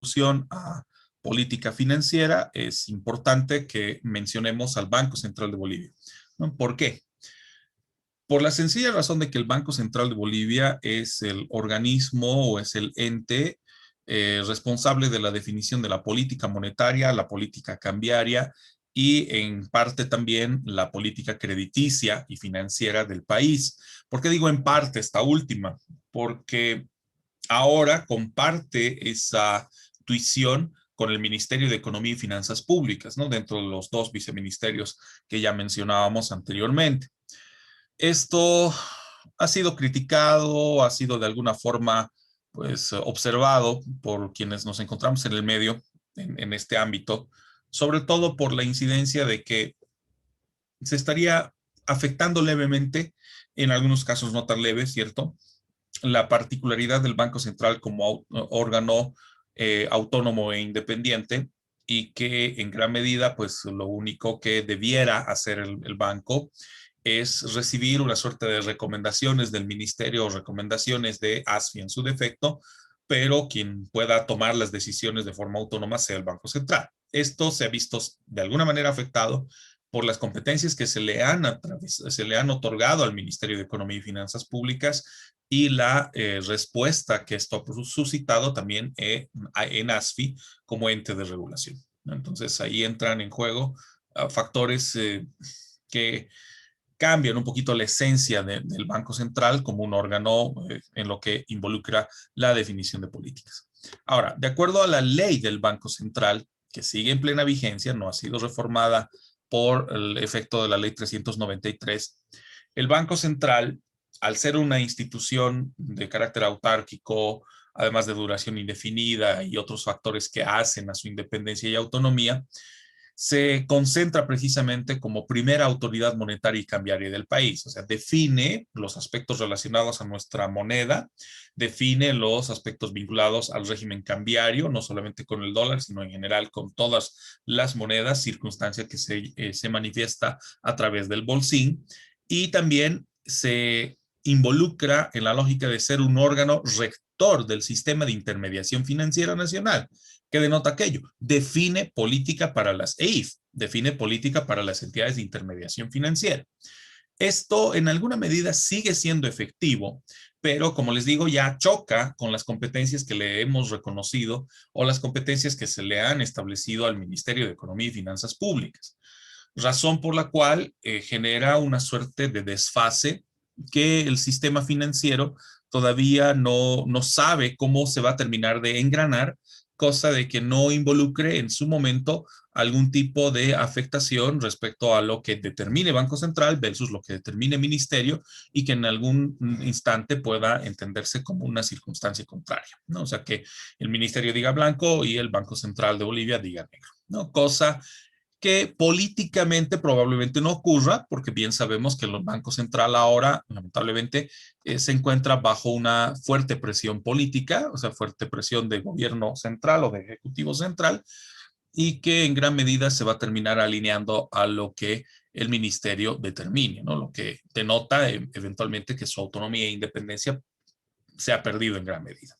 introducción a política financiera, es importante que mencionemos al Banco Central de Bolivia, ¿no? ¿Por qué? Por la sencilla razón de que el Banco Central de Bolivia es el organismo o es el ente responsable de la definición de la política monetaria, la política cambiaria y en parte también la política crediticia y financiera del país. ¿Por qué digo en parte esta última? Porque ahora comparte esa tuición con el Ministerio de Economía y Finanzas Públicas, ¿no? Dentro de los dos viceministerios que ya mencionábamos anteriormente. Esto ha sido criticado, ha sido de alguna forma, pues, observado por quienes nos encontramos en el medio, en este ámbito, sobre todo por la incidencia de que se estaría afectando levemente, en algunos casos no tan leves, ¿cierto?, la particularidad del Banco Central como órgano autónomo e independiente y que en gran medida, pues lo único que debiera hacer el banco es recibir una suerte de recomendaciones del ministerio o recomendaciones de ASFI en su defecto, pero quien pueda tomar las decisiones de forma autónoma sea el Banco Central. Esto se ha visto de alguna manera afectado por las competencias que se le han otorgado al Ministerio de Economía y Finanzas Públicas y la respuesta que esto ha suscitado también en ASFI como ente de regulación. Entonces ahí entran en juego factores que cambian un poquito la esencia del Banco Central como un órgano en lo que involucra la definición de políticas. Ahora, de acuerdo a la ley del Banco Central, que sigue en plena vigencia, no ha sido reformada por el efecto de la ley 393, el Banco Central, al ser una institución de carácter autárquico, además de duración indefinida y otros factores que hacen a su independencia y autonomía, se concentra precisamente como primera autoridad monetaria y cambiaria del país. O sea, define los aspectos relacionados a nuestra moneda, define los aspectos vinculados al régimen cambiario, no solamente con el dólar, sino en general con todas las monedas, circunstancia que se manifiesta a través del bolsín, y también se involucra en la lógica de ser un órgano rector del sistema de intermediación financiera nacional. ¿Qué denota aquello? Define política para las EIF, define política para las entidades de intermediación financiera. Esto en alguna medida sigue siendo efectivo, pero como les digo, ya choca con las competencias que le hemos reconocido o las competencias que se le han establecido al Ministerio de Economía y Finanzas Públicas. Razón por la cual genera una suerte de desfase que el sistema financiero todavía no sabe cómo se va a terminar de engranar, cosa de que no involucre en su momento algún tipo de afectación respecto a lo que determine Banco Central versus lo que determine Ministerio y que en algún instante pueda entenderse como una circunstancia contraria, ¿no? O sea, que el Ministerio diga blanco y el Banco Central de Bolivia diga negro, ¿no? Cosa que políticamente probablemente no ocurra, porque bien sabemos que el Banco Central ahora, lamentablemente, se encuentra bajo una fuerte presión política, o sea, fuerte presión de gobierno central o de ejecutivo central, y que en gran medida se va a terminar alineando a lo que el ministerio determine, ¿no? Lo que denota eventualmente que su autonomía e independencia se ha perdido en gran medida.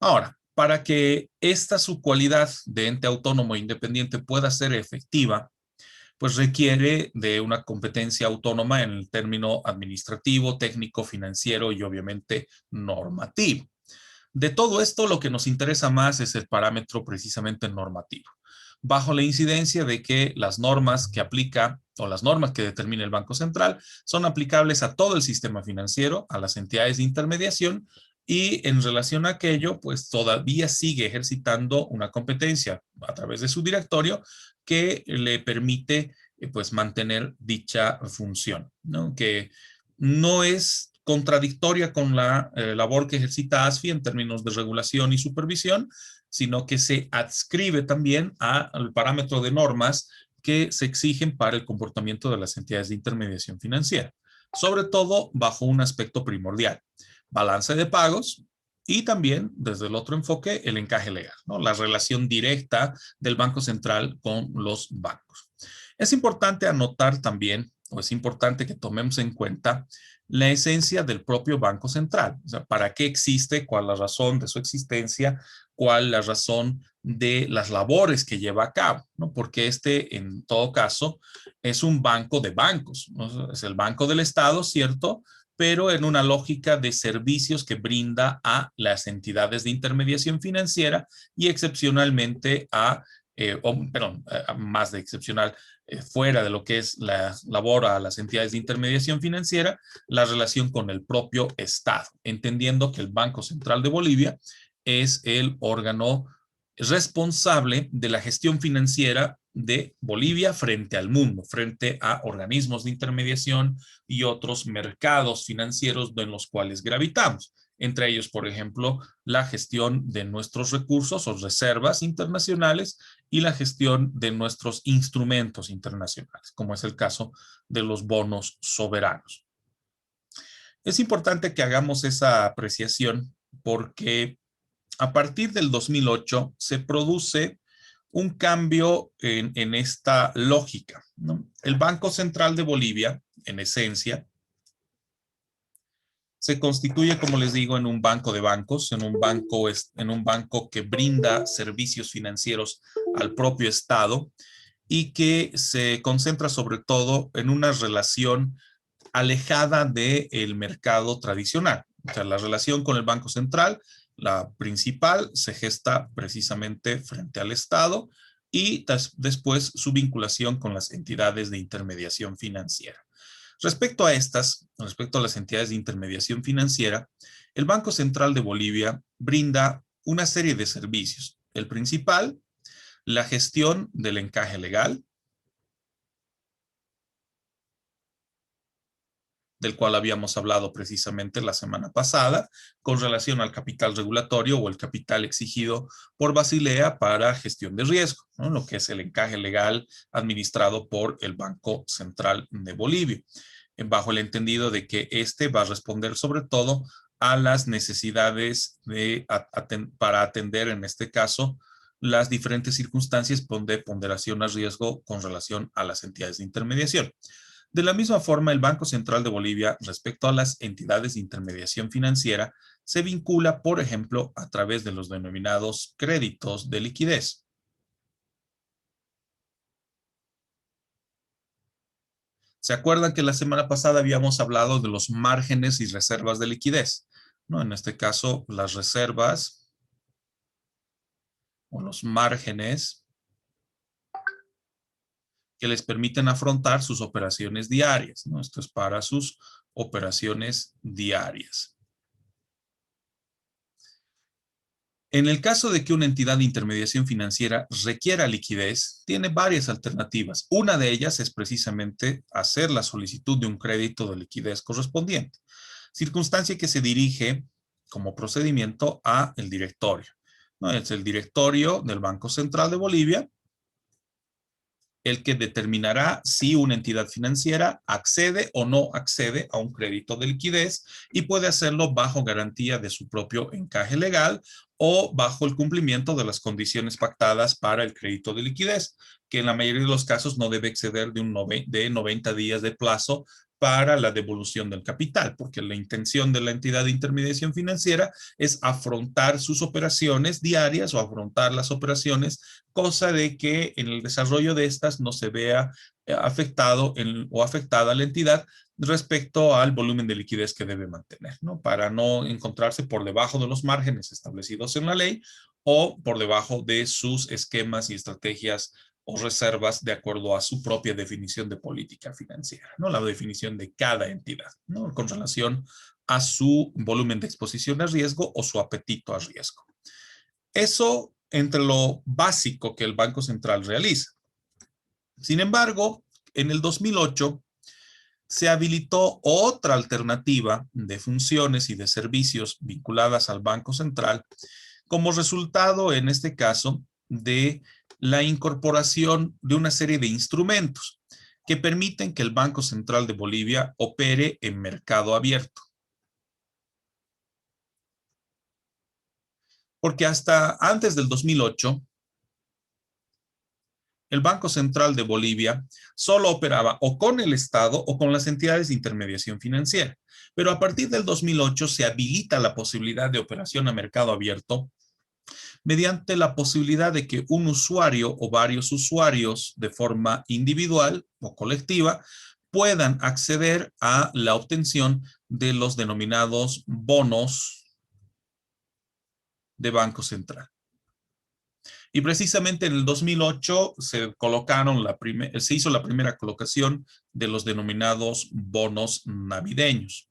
Ahora, para que esta su cualidad de ente autónomo e independiente pueda ser efectiva, pues requiere de una competencia autónoma en el término administrativo, técnico, financiero y obviamente normativo. De todo esto, lo que nos interesa más es el parámetro precisamente normativo, bajo la incidencia de que las normas que aplica o las normas que determina el Banco Central son aplicables a todo el sistema financiero, a las entidades de intermediación y en relación a aquello, pues todavía sigue ejercitando una competencia a través de su directorio que le permite pues mantener dicha función, ¿no? Que no es contradictoria con la labor que ejercita ASFI en términos de regulación y supervisión, sino que se adscribe también al parámetro de normas que se exigen para el comportamiento de las entidades de intermediación financiera, sobre todo bajo un aspecto primordial, balance de pagos y también, desde el otro enfoque, el encaje legal, ¿no? La relación directa del Banco Central con los bancos. Es importante anotar también, o es importante que tomemos en cuenta la esencia del propio Banco Central. O sea, ¿para qué existe? ¿Cuál es la razón de su existencia? ¿Cuál es la razón de las labores que lleva a cabo? ¿No? Porque en todo caso, es un banco de bancos, ¿no? Es el Banco del Estado, ¿cierto? Pero en una lógica de servicios que brinda a las entidades de intermediación financiera y excepcionalmente más de excepcional, fuera de lo que es la labor a las entidades de intermediación financiera, la relación con el propio Estado, entendiendo que el Banco Central de Bolivia es el órgano responsable de la gestión financiera de Bolivia frente al mundo, frente a organismos de intermediación y otros mercados financieros en los cuales gravitamos. Entre ellos, por ejemplo, la gestión de nuestros recursos o reservas internacionales y la gestión de nuestros instrumentos internacionales, como es el caso de los bonos soberanos. Es importante que hagamos esa apreciación porque a partir del 2008 se produce un cambio en esta lógica, ¿no? El Banco Central de Bolivia, en esencia, se constituye, como les digo, en un banco de bancos, en un banco que brinda servicios financieros al propio Estado y que se concentra sobre todo en una relación alejada del mercado tradicional. O sea, la relación con el Banco Central, la principal, se gesta precisamente frente al Estado y después su vinculación con las entidades de intermediación financiera. Respecto a las entidades de intermediación financiera, el Banco Central de Bolivia brinda una serie de servicios. El principal, la gestión del encaje legal, del cual habíamos hablado precisamente la semana pasada, con relación al capital regulatorio o el capital exigido por Basilea para gestión de riesgo, ¿no? Lo que es el encaje legal administrado por el Banco Central de Bolivia, bajo el entendido de que este va a responder sobre todo a las necesidades para atender, en este caso, las diferentes circunstancias de ponderación a riesgo con relación a las entidades de intermediación. De la misma forma, el Banco Central de Bolivia, respecto a las entidades de intermediación financiera, se vincula, por ejemplo, a través de los denominados créditos de liquidez. ¿Se acuerdan que la semana pasada habíamos hablado de los márgenes y reservas de liquidez? ¿No? En este caso, las reservas o los márgenes que les permiten afrontar sus operaciones diarias, ¿no? Esto es para sus operaciones diarias. En el caso de que una entidad de intermediación financiera requiera liquidez, tiene varias alternativas. Una de ellas es precisamente hacer la solicitud de un crédito de liquidez correspondiente, circunstancia que se dirige como procedimiento a el directorio, ¿no? Es el directorio del Banco Central de Bolivia el que determinará si una entidad financiera accede o no accede a un crédito de liquidez y puede hacerlo bajo garantía de su propio encaje legal o bajo el cumplimiento de las condiciones pactadas para el crédito de liquidez, que en la mayoría de los casos no debe exceder de 90 días de plazo para la devolución del capital, porque la intención de la entidad de intermediación financiera es afrontar sus operaciones diarias o afrontar las operaciones, cosa de que en el desarrollo de estas no se vea afectado o afectada la entidad respecto al volumen de liquidez que debe mantener, ¿no? Para no encontrarse por debajo de los márgenes establecidos en la ley o por debajo de sus esquemas y estrategias o reservas de acuerdo a su propia definición de política financiera, ¿no? La definición de cada entidad, ¿no? Con relación a su volumen de exposición a riesgo o su apetito a riesgo. Eso entre lo básico que el Banco Central realiza. Sin embargo, en el 2008 se habilitó otra alternativa de funciones y de servicios vinculadas al Banco Central como resultado, en este caso, de la incorporación de una serie de instrumentos que permiten que el Banco Central de Bolivia opere en mercado abierto. Porque hasta antes del 2008, el Banco Central de Bolivia solo operaba o con el Estado o con las entidades de intermediación financiera. Pero a partir del 2008 se habilita la posibilidad de operación a mercado abierto mediante la posibilidad de que un usuario o varios usuarios de forma individual o colectiva puedan acceder a la obtención de los denominados bonos de Banco Central. Y precisamente en el 2008 se hizo la primera colocación de los denominados bonos navideños,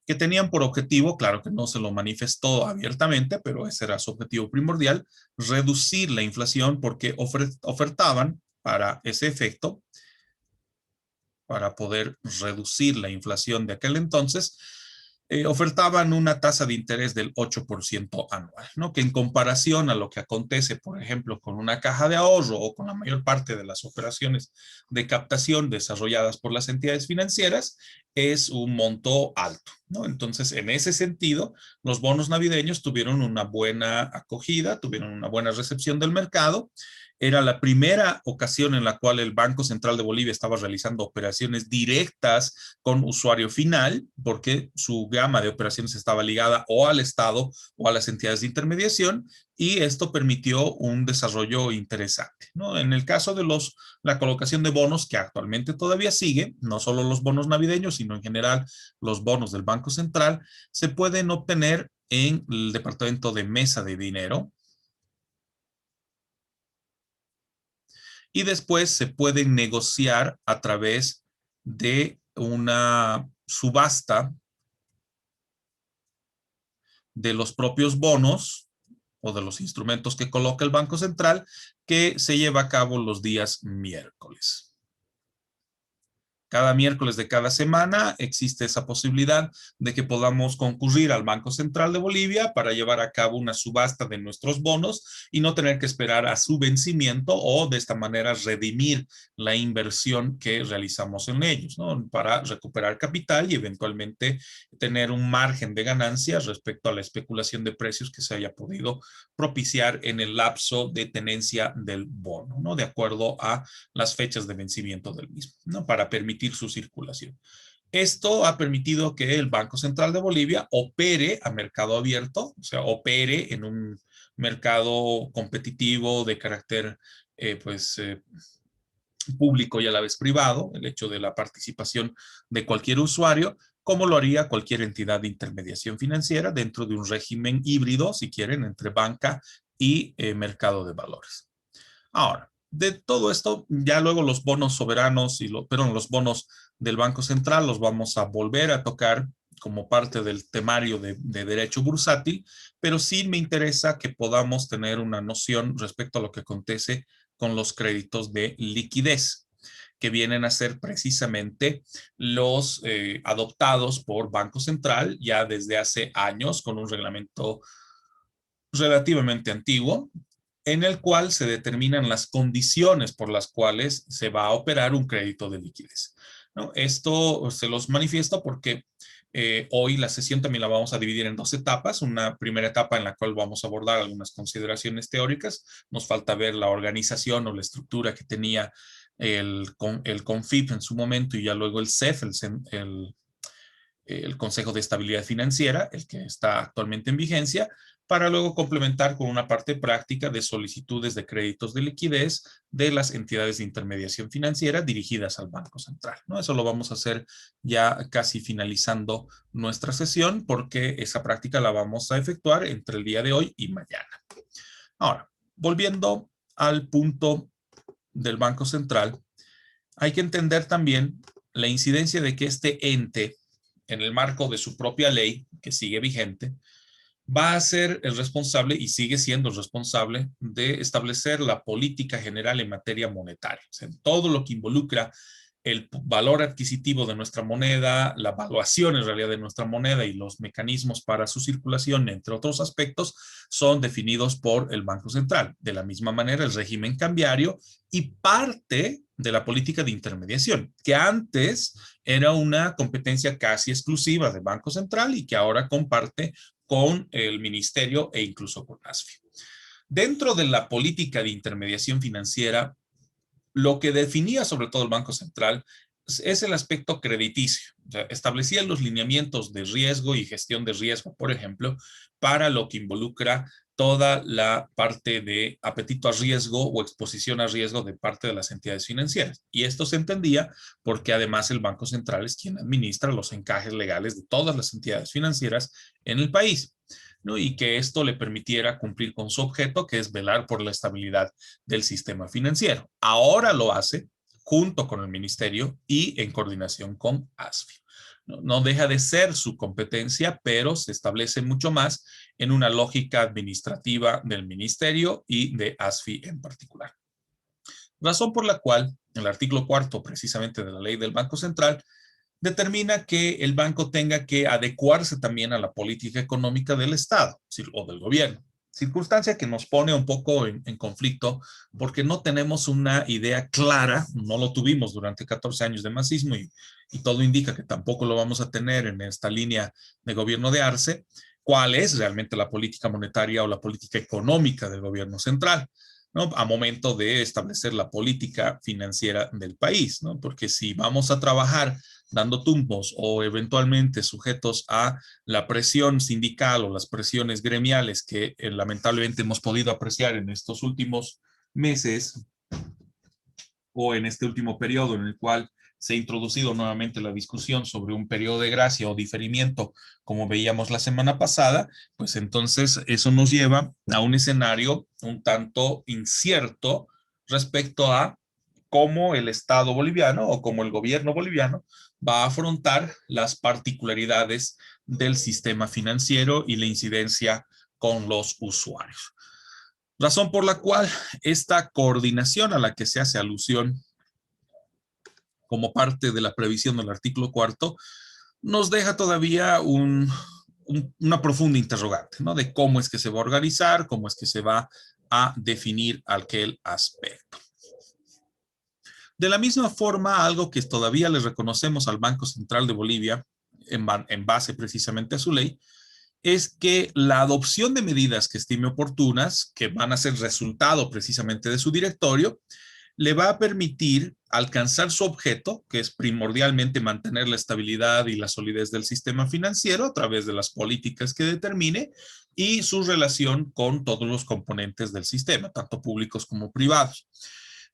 que tenían por objetivo, claro que no se lo manifestó abiertamente, pero ese era su objetivo primordial, reducir la inflación porque ofertaban para ese efecto, para poder reducir la inflación de aquel entonces, ofertaban una tasa de interés del 8% anual, ¿no? Que en comparación a lo que acontece, por ejemplo, con una caja de ahorro o con la mayor parte de las operaciones de captación desarrolladas por las entidades financieras, es un monto alto, ¿no? Entonces, en ese sentido, los bonos navideños tuvieron una buena acogida, tuvieron una buena recepción del mercado. Era la primera ocasión en la cual el Banco Central de Bolivia estaba realizando operaciones directas con usuario final, porque su gama de operaciones estaba ligada o al Estado o a las entidades de intermediación, y esto permitió un desarrollo interesante, ¿no? En el caso de la colocación de bonos, que actualmente todavía sigue, no solo los bonos navideños, sino en general los bonos del Banco Central, se pueden obtener en el departamento de mesa de dinero, y después se pueden negociar a través de una subasta de los propios bonos o de los instrumentos que coloca el Banco Central, que se lleva a cabo los días miércoles. Cada miércoles de cada semana existe esa posibilidad de que podamos concurrir al Banco Central de Bolivia para llevar a cabo una subasta de nuestros bonos y no tener que esperar a su vencimiento, o de esta manera redimir la inversión que realizamos en ellos, ¿no? Para recuperar capital y eventualmente tener un margen de ganancias respecto a la especulación de precios que se haya podido propiciar en el lapso de tenencia del bono, ¿no? De acuerdo a las fechas de vencimiento del mismo, ¿no? Para permitir su circulación. Esto ha permitido que el Banco Central de Bolivia opere a mercado abierto, o sea, opere en un mercado competitivo de carácter público y a la vez privado, el hecho de la participación de cualquier usuario, como lo haría cualquier entidad de intermediación financiera dentro de un régimen híbrido, si quieren, entre banca y mercado de valores. Ahora, de todo esto, ya luego los bonos soberanos los bonos del Banco Central los vamos a volver a tocar como parte del temario de derecho bursátil, pero sí me interesa que podamos tener una noción respecto a lo que acontece con los créditos de liquidez, que vienen a ser precisamente los adoptados por Banco Central ya desde hace años con un reglamento relativamente antiguo, en el cual se determinan las condiciones por las cuales se va a operar un crédito de liquidez, ¿no? Esto se los manifiesto porque hoy la sesión también la vamos a dividir en dos etapas. Una primera etapa en la cual vamos a abordar algunas consideraciones teóricas. Nos falta ver la organización o la estructura que tenía el CONFIP en su momento, y ya luego el CEF, el Consejo de Estabilidad Financiera, el que está actualmente en vigencia, para luego complementar con una parte práctica de solicitudes de créditos de liquidez de las entidades de intermediación financiera dirigidas al Banco Central, ¿no? Eso lo vamos a hacer ya casi finalizando nuestra sesión, porque esa práctica la vamos a efectuar entre el día de hoy y mañana. Ahora, volviendo al punto del Banco Central, hay que entender también la incidencia de que este ente, en el marco de su propia ley, que sigue vigente, va a ser el responsable, y sigue siendo el responsable, de establecer la política general en materia monetaria. O sea, en todo lo que involucra el valor adquisitivo de nuestra moneda, la evaluación en realidad de nuestra moneda y los mecanismos para su circulación, entre otros aspectos, son definidos por el Banco Central. De la misma manera, el régimen cambiario y parte de la política de intermediación, que antes era una competencia casi exclusiva del Banco Central y que ahora comparte con el Ministerio e incluso con ASFI. Dentro de la política de intermediación financiera, lo que definía sobre todo el Banco Central es el aspecto crediticio. O sea, establecía los lineamientos de riesgo y gestión de riesgo, por ejemplo, para lo que involucra toda la parte de apetito a riesgo o exposición a riesgo de parte de las entidades financieras. Y esto se entendía porque además el Banco Central es quien administra los encajes legales de todas las entidades financieras en el país, ¿no? Y que esto le permitiera cumplir con su objeto, que es velar por la estabilidad del sistema financiero. Ahora lo hace junto con el ministerio y en coordinación con ASFI. No deja de ser su competencia, pero se establece mucho más en una lógica administrativa del ministerio y de ASFI en particular. Razón por la cual el artículo cuarto, precisamente de la ley del Banco Central, determina que el banco tenga que adecuarse también a la política económica del Estado o del gobierno. Circunstancia que nos pone un poco en conflicto porque no tenemos una idea clara, no lo tuvimos durante 14 años de masismo y todo indica que tampoco lo vamos a tener en esta línea de gobierno de Arce, cuál es realmente la política monetaria o la política económica del gobierno central, ¿no? A momento de establecer la política financiera del país, ¿no? Porque si vamos a trabajar dando tumbos o eventualmente sujetos a la presión sindical o las presiones gremiales que lamentablemente hemos podido apreciar en estos últimos meses o en este último periodo en el cual se ha introducido nuevamente la discusión sobre un periodo de gracia o diferimiento, como veíamos la semana pasada, pues entonces eso nos lleva a un escenario un tanto incierto respecto a cómo el Estado boliviano o cómo el gobierno boliviano va a afrontar las particularidades del sistema financiero y la incidencia con los usuarios. Razón por la cual esta coordinación a la que se hace alusión como parte de la previsión del artículo cuarto nos deja todavía una profunda interrogante, ¿no? De cómo es que se va a organizar, cómo es que se va a definir aquel aspecto. De la misma forma, algo que todavía le reconocemos al Banco Central de Bolivia, en base precisamente a su ley, es que la adopción de medidas que estime oportunas, que van a ser resultado precisamente de su directorio, le va a permitir alcanzar su objeto, que es primordialmente mantener la estabilidad y la solidez del sistema financiero a través de las políticas que determine y su relación con todos los componentes del sistema, tanto públicos como privados.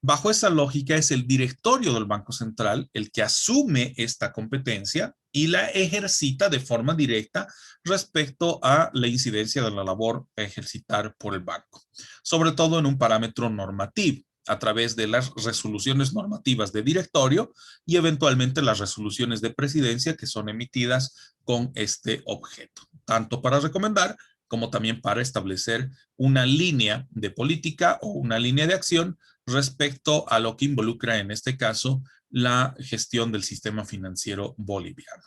Bajo esa lógica es el directorio del Banco Central el que asume esta competencia y la ejercita de forma directa respecto a la incidencia de la labor a ejercitar por el banco, sobre todo en un parámetro normativo, a través de las resoluciones normativas de directorio y eventualmente las resoluciones de presidencia que son emitidas con este objeto, tanto para recomendar como también para establecer una línea de política o una línea de acción respecto a lo que involucra en este caso la gestión del sistema financiero boliviano.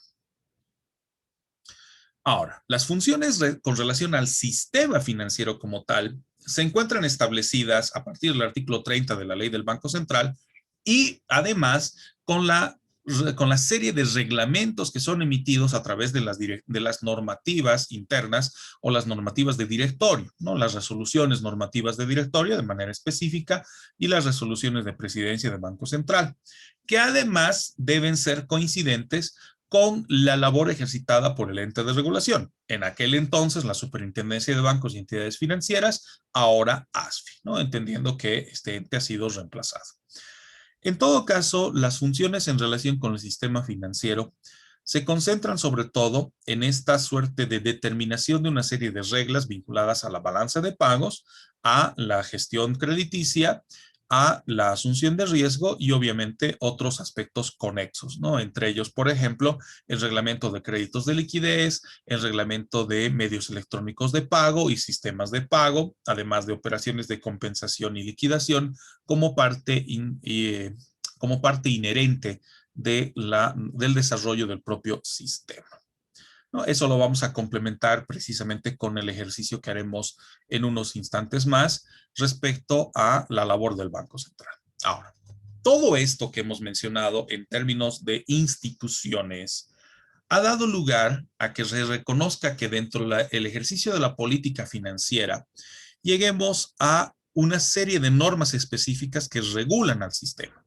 Ahora, las funciones con relación al sistema financiero como tal se encuentran establecidas a partir del artículo 30 de la ley del Banco Central y además con la serie de reglamentos que son emitidos a través de las normativas internas o las normativas de directorio, ¿no? Las resoluciones normativas de directorio de manera específica y las resoluciones de presidencia del Banco Central, que además deben ser coincidentes con la labor ejercitada por el ente de regulación. En aquel entonces, la Superintendencia de Bancos y Entidades Financieras, ahora ASFI, ¿no? Entendiendo que este ente ha sido reemplazado. En todo caso, las funciones en relación con el sistema financiero se concentran sobre todo en esta suerte de determinación de una serie de reglas vinculadas a la balanza de pagos, a la gestión crediticia, a la asunción de riesgo y obviamente otros aspectos conexos, ¿no? Entre ellos, por ejemplo, el reglamento de créditos de liquidez, el reglamento de medios electrónicos de pago y sistemas de pago, además de operaciones de compensación y liquidación como parte inherente del desarrollo del propio sistema, ¿no? Eso lo vamos a complementar precisamente con el ejercicio que haremos en unos instantes más respecto a la labor del Banco Central. Ahora, todo esto que hemos mencionado en términos de instituciones ha dado lugar a que se reconozca que dentro del ejercicio de la política financiera lleguemos a una serie de normas específicas que regulan al sistema.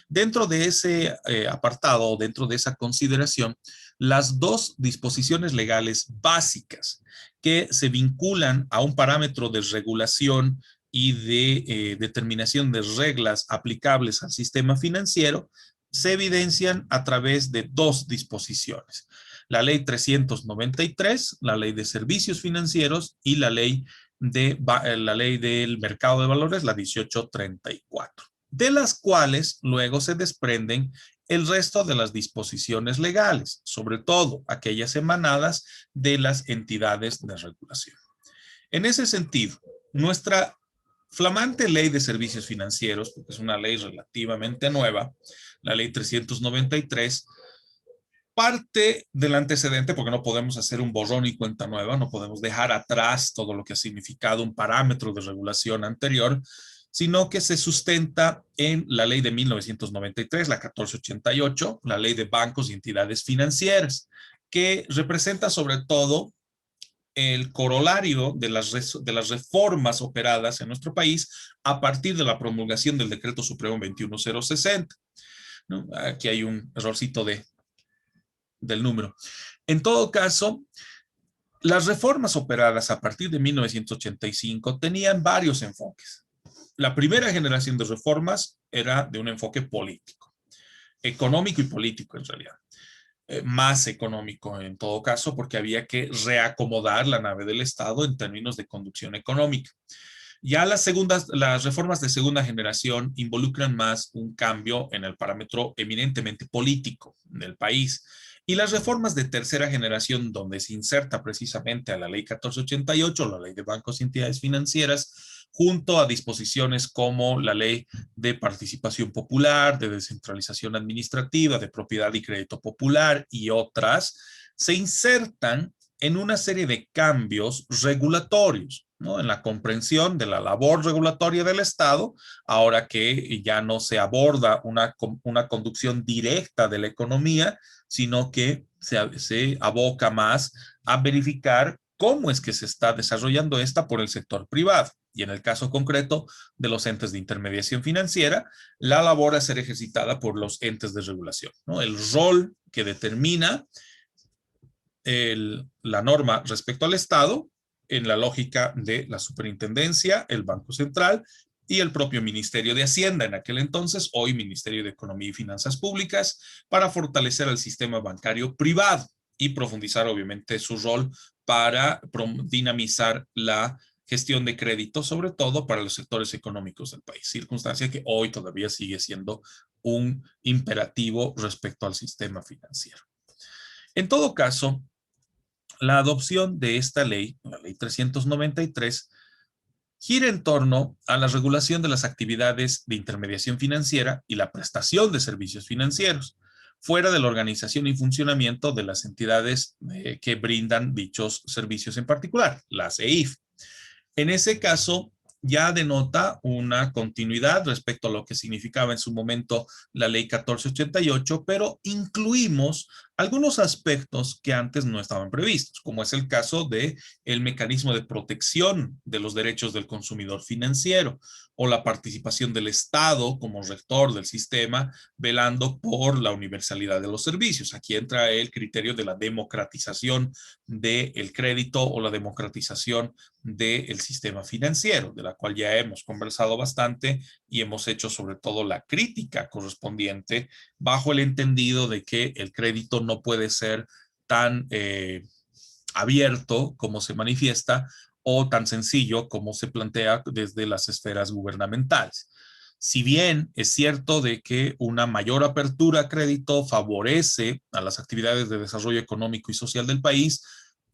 Dentro de ese apartado, dentro de esa consideración, las dos disposiciones legales básicas que se vinculan a un parámetro de regulación y de determinación de reglas aplicables al sistema financiero se evidencian a través de dos disposiciones. La ley 393, la ley de servicios financieros y la ley del mercado de valores, la 1834, de las cuales luego se desprenden el resto de las disposiciones legales, sobre todo aquellas emanadas de las entidades de regulación. En ese sentido, nuestra flamante ley de servicios financieros, porque es una ley relativamente nueva, la ley 393, parte del antecedente, porque no podemos hacer un borrón y cuenta nueva, no podemos dejar atrás todo lo que ha significado un parámetro de regulación anterior, sino que se sustenta en la ley de 1993, la 1488, la ley de bancos y entidades financieras, que representa sobre todo el corolario de las reformas operadas en nuestro país a partir de la promulgación del Decreto Supremo 21060. ¿No? Aquí hay un errorcito del número. En todo caso, las reformas operadas a partir de 1985 tenían varios enfoques. La primera generación de reformas era de un enfoque político, económico y político en realidad. Más económico en todo caso, porque había que reacomodar la nave del Estado en términos de conducción económica. Ya las reformas de segunda generación involucran más un cambio en el parámetro eminentemente político del país. Y las reformas de tercera generación, donde se inserta precisamente a la ley 1488, la ley de bancos y entidades financieras, junto a disposiciones como la ley de participación popular, de descentralización administrativa, de propiedad y crédito popular y otras, se insertan en una serie de cambios regulatorios, ¿no? En la comprensión de la labor regulatoria del Estado, ahora que ya no se aborda una conducción directa de la economía, sino que se aboca más a verificar cómo es que se está desarrollando esta por el sector privado. Y en el caso concreto de los entes de intermediación financiera, la labor a ser ejercitada por los entes de regulación, ¿no? El rol que determina la norma respecto al Estado en la lógica de la superintendencia, el Banco Central y el propio Ministerio de Hacienda en aquel entonces, hoy Ministerio de Economía y Finanzas Públicas, para fortalecer el sistema bancario privado y profundizar obviamente su rol para dinamizar la gestión de crédito, sobre todo para los sectores económicos del país, circunstancia que hoy todavía sigue siendo un imperativo respecto al sistema financiero. En todo caso, la adopción de esta ley, la ley 393, gira en torno a la regulación de las actividades de intermediación financiera y la prestación de servicios financieros, fuera de la organización y funcionamiento de las entidades que brindan dichos servicios en particular, las EIF. En ese caso, ya denota una continuidad respecto a lo que significaba en su momento la ley 1488, pero incluimos algunos aspectos que antes no estaban previstos, como es el caso de el mecanismo de protección de los derechos del consumidor financiero o la participación del Estado como rector del sistema, velando por la universalidad de los servicios. Aquí entra el criterio de la democratización del crédito o la democratización del sistema financiero, de la cual ya hemos conversado bastante y hemos hecho sobre todo la crítica correspondiente bajo el entendido de que el crédito no puede ser tan abierto como se manifiesta o tan sencillo como se plantea desde las esferas gubernamentales. Si bien es cierto de que una mayor apertura a crédito favorece a las actividades de desarrollo económico y social del país,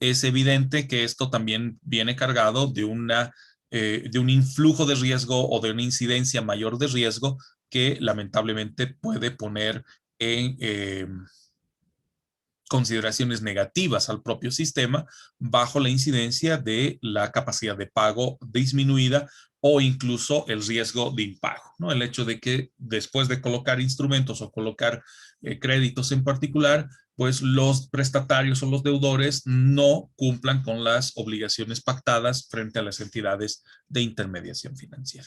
es evidente que esto también viene cargado de un influjo de riesgo o de una incidencia mayor de riesgo que lamentablemente puede poner en consideraciones negativas al propio sistema bajo la incidencia de la capacidad de pago disminuida o incluso el riesgo de impago, ¿no? El hecho de que después de colocar instrumentos o colocar créditos en particular, pues los prestatarios o los deudores no cumplan con las obligaciones pactadas frente a las entidades de intermediación financiera.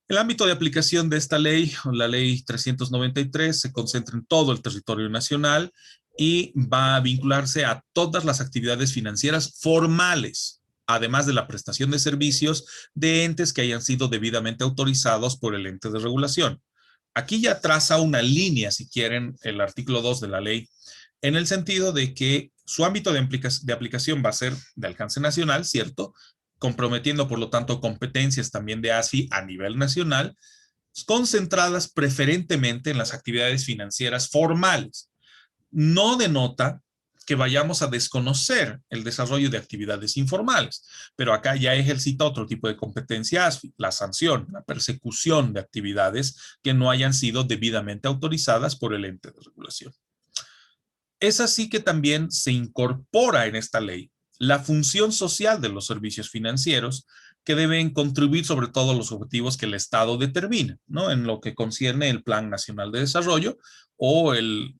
El ámbito de aplicación de esta ley, la ley 393, se concentra en todo el territorio nacional y va a vincularse a todas las actividades financieras formales, además de la prestación de servicios de entes que hayan sido debidamente autorizados por el ente de regulación. Aquí ya traza una línea, si quieren, el artículo 2 de la ley, en el sentido de que su ámbito de aplicación va a ser de alcance nacional, ¿cierto? Comprometiendo, por lo tanto, competencias también de ASFI a nivel nacional, concentradas preferentemente en las actividades financieras formales. No denota que vayamos a desconocer el desarrollo de actividades informales, pero acá ya ejercita otro tipo de competencia ASFI, la sanción, la persecución de actividades que no hayan sido debidamente autorizadas por el ente de regulación. Es así que también se incorpora en esta ley la función social de los servicios financieros que deben contribuir sobre todo a los objetivos que el Estado determina, ¿no? En lo que concierne el Plan Nacional de Desarrollo o el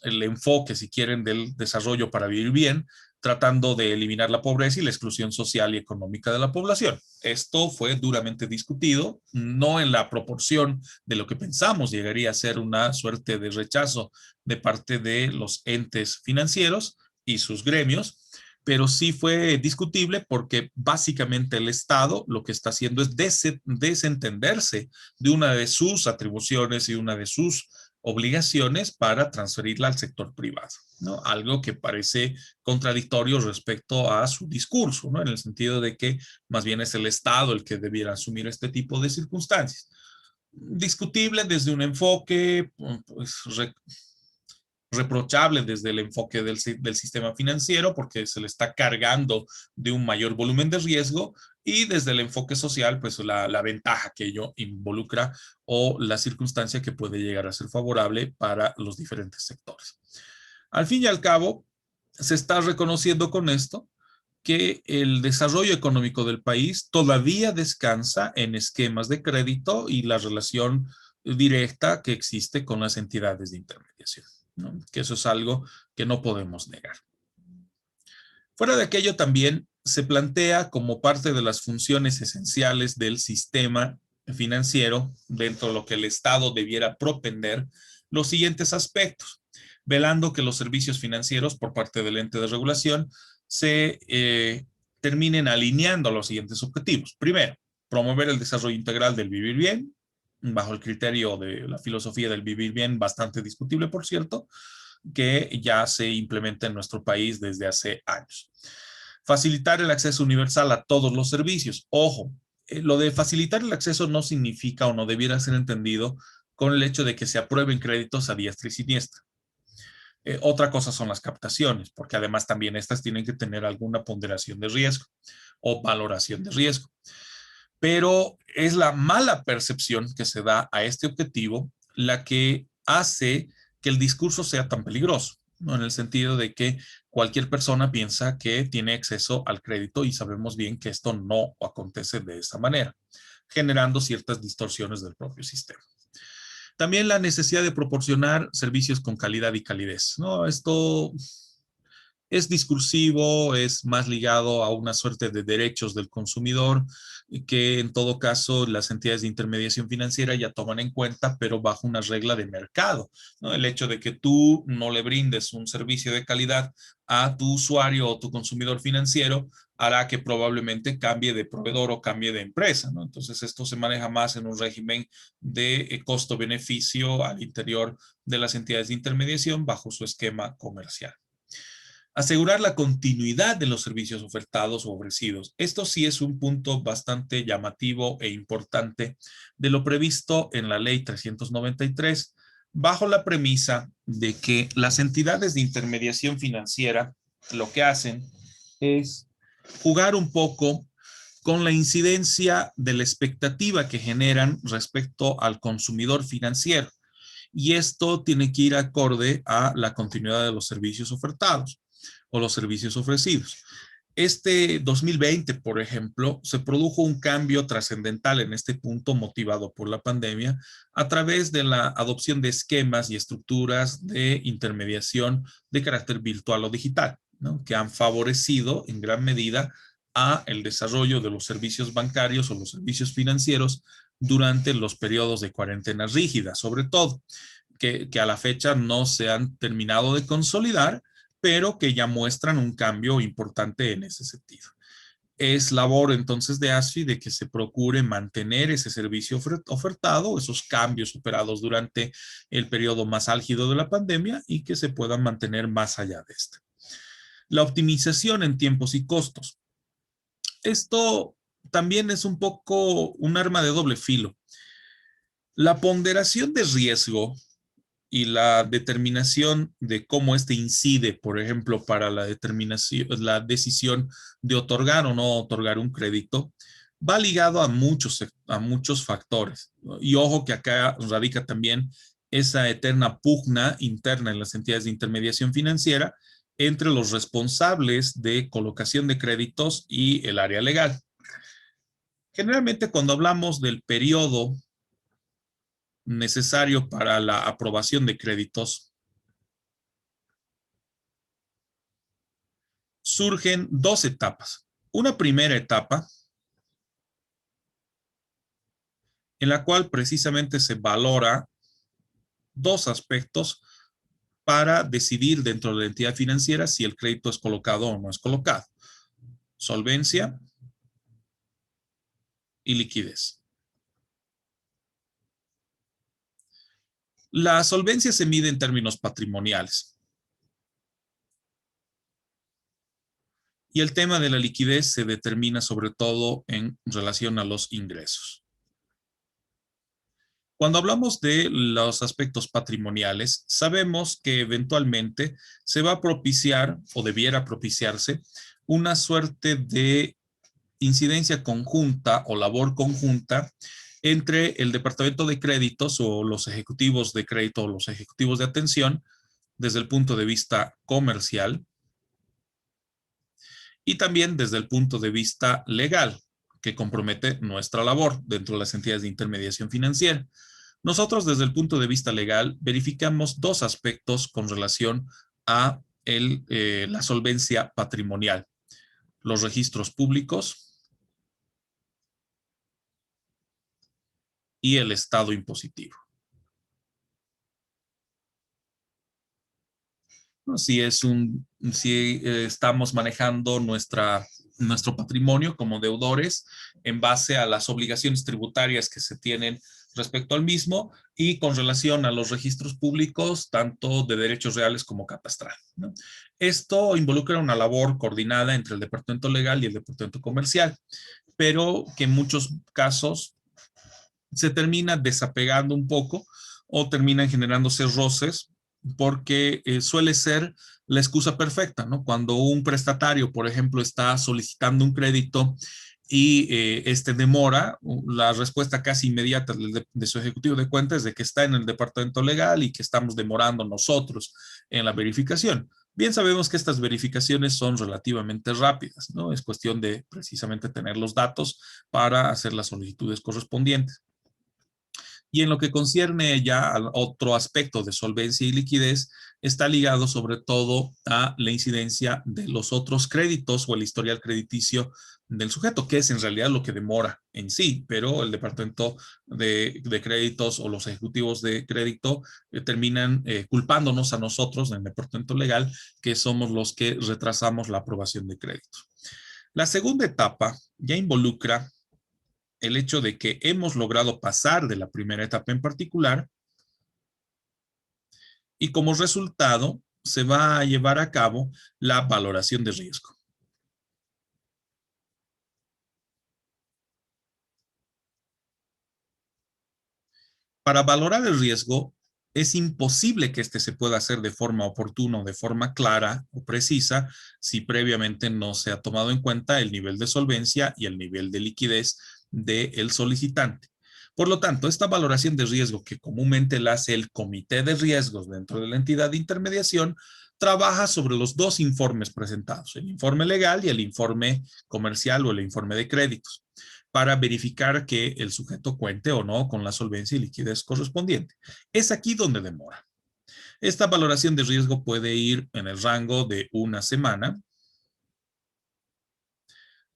enfoque, si quieren, del desarrollo para vivir bien, tratando de eliminar la pobreza y la exclusión social y económica de la población. Esto fue duramente discutido, no en la proporción de lo que pensamos llegaría a ser una suerte de rechazo de parte de los entes financieros y sus gremios, pero sí fue discutible porque básicamente el Estado lo que está haciendo es desentenderse de una de sus atribuciones y una de sus obligaciones para transferirla al sector privado, ¿no? Algo que parece contradictorio respecto a su discurso, ¿no? En el sentido de que más bien es el Estado el que debiera asumir este tipo de circunstancias. Discutible desde un enfoque, pues, reprochable desde el enfoque del sistema financiero porque se le está cargando de un mayor volumen de riesgo, y desde el enfoque social, pues la ventaja que ello involucra o la circunstancia que puede llegar a ser favorable para los diferentes sectores. Al fin y al cabo, se está reconociendo con esto que el desarrollo económico del país todavía descansa en esquemas de crédito y la relación directa que existe con las entidades de intermediación, ¿no? Que eso es algo que no podemos negar. Fuera de aquello, también se plantea como parte de las funciones esenciales del sistema financiero, dentro de lo que el Estado debiera propender, los siguientes aspectos: velando que los servicios financieros por parte del ente de regulación se terminen alineando a los siguientes objetivos. Primero, promover el desarrollo integral del vivir bien, bajo el criterio de la filosofía del vivir bien, bastante discutible, por cierto, que ya se implementa en nuestro país desde hace años. Facilitar el acceso universal a todos los servicios. Ojo, lo de facilitar el acceso no significa o no debiera ser entendido con el hecho de que se aprueben créditos a diestra y siniestra. Otra cosa son las captaciones, porque además también estas tienen que tener alguna ponderación de riesgo o valoración de riesgo. Pero es la mala percepción que se da a este objetivo la que hace que el discurso sea tan peligroso, ¿no? En el sentido de que cualquier persona piensa que tiene acceso al crédito y sabemos bien que esto no acontece de esa manera, generando ciertas distorsiones del propio sistema. También la necesidad de proporcionar servicios con calidad y calidez, ¿no? Esto es discursivo, es más ligado a una suerte de derechos del consumidor que en todo caso las entidades de intermediación financiera ya toman en cuenta, pero bajo una regla de mercado, ¿no? El hecho de que tú no le brindes un servicio de calidad a tu usuario o tu consumidor financiero hará que probablemente cambie de proveedor o cambie de empresa, ¿no? Entonces esto se maneja más en un régimen de costo-beneficio al interior de las entidades de intermediación bajo su esquema comercial. Asegurar la continuidad de los servicios ofertados o ofrecidos. Esto sí es un punto bastante llamativo e importante de lo previsto en la Ley 393, bajo la premisa de que las entidades de intermediación financiera lo que hacen es jugar un poco con la incidencia de la expectativa que generan respecto al consumidor financiero. Y esto tiene que ir acorde a la continuidad de los servicios ofertados o los servicios ofrecidos. Este 2020, por ejemplo, se produjo un cambio trascendental en este punto motivado por la pandemia a través de la adopción de esquemas y estructuras de intermediación de carácter virtual o digital, ¿no? Que han favorecido en gran medida a el desarrollo de los servicios bancarios o los servicios financieros durante los periodos de cuarentena rígida, sobre todo, que a la fecha no se han terminado de consolidar, pero que ya muestran un cambio importante en ese sentido. Es labor entonces de ASFI de que se procure mantener ese servicio ofertado, esos cambios operados durante el periodo más álgido de la pandemia y que se puedan mantener más allá de este. La optimización en tiempos y costos. Esto también es un poco un arma de doble filo. La ponderación de riesgo y la determinación de cómo este incide, por ejemplo, para la determinación, la decisión de otorgar o no otorgar un crédito, va ligado a muchos factores, ¿no? Y ojo que acá radica también esa eterna pugna interna en las entidades de intermediación financiera entre los responsables de colocación de créditos y el área legal. Generalmente cuando hablamos del periodo necesario para la aprobación de créditos, surgen dos etapas. Una primera etapa en la cual precisamente se valora dos aspectos para decidir dentro de la entidad financiera si el crédito es colocado o no es colocado: solvencia y liquidez. La solvencia se mide en términos patrimoniales y el tema de la liquidez se determina sobre todo en relación a los ingresos. Cuando hablamos de los aspectos patrimoniales, sabemos que eventualmente se va a propiciar o debiera propiciarse una suerte de incidencia conjunta o labor conjunta entre el departamento de créditos o los ejecutivos de crédito o los ejecutivos de atención desde el punto de vista comercial y también desde el punto de vista legal, que compromete nuestra labor dentro de las entidades de intermediación financiera. Nosotros desde el punto de vista legal verificamos dos aspectos con relación a la solvencia patrimonial: los registros públicos y el estado impositivo. Si estamos manejando nuestro patrimonio como deudores en base a las obligaciones tributarias que se tienen respecto al mismo y con relación a los registros públicos, tanto de derechos reales como catastral, ¿no? Esto involucra una labor coordinada entre el departamento legal y el departamento comercial, pero que en muchos casos se termina desapegando un poco o terminan generándose roces porque suele ser la excusa perfecta, ¿no? Cuando un prestatario, por ejemplo, está solicitando un crédito y este demora, la respuesta casi inmediata de su ejecutivo de cuentas es de que está en el departamento legal y que estamos demorando nosotros en la verificación. Bien sabemos que estas verificaciones son relativamente rápidas, ¿no? Es cuestión de precisamente tener los datos para hacer las solicitudes correspondientes. Y en lo que concierne ya al otro aspecto de solvencia y liquidez, está ligado sobre todo a la incidencia de los otros créditos o el historial crediticio del sujeto, que es en realidad lo que demora en sí, pero el departamento de créditos o los ejecutivos de crédito terminan culpándonos a nosotros en el departamento legal, que somos los que retrasamos la aprobación de créditos. La segunda etapa ya involucra el hecho de que hemos logrado pasar de la primera etapa en particular y como resultado se va a llevar a cabo la valoración de riesgo. Para valorar el riesgo, es imposible que este se pueda hacer de forma oportuna o de forma clara o precisa si previamente no se ha tomado en cuenta el nivel de solvencia y el nivel de liquidez del solicitante. Por lo tanto, esta valoración de riesgo que comúnmente la hace el comité de riesgos dentro de la entidad de intermediación trabaja sobre los dos informes presentados, el informe legal y el informe comercial o el informe de créditos, para verificar que el sujeto cuente o no con la solvencia y liquidez correspondiente. Es aquí donde demora. Esta valoración de riesgo puede ir en el rango de una semana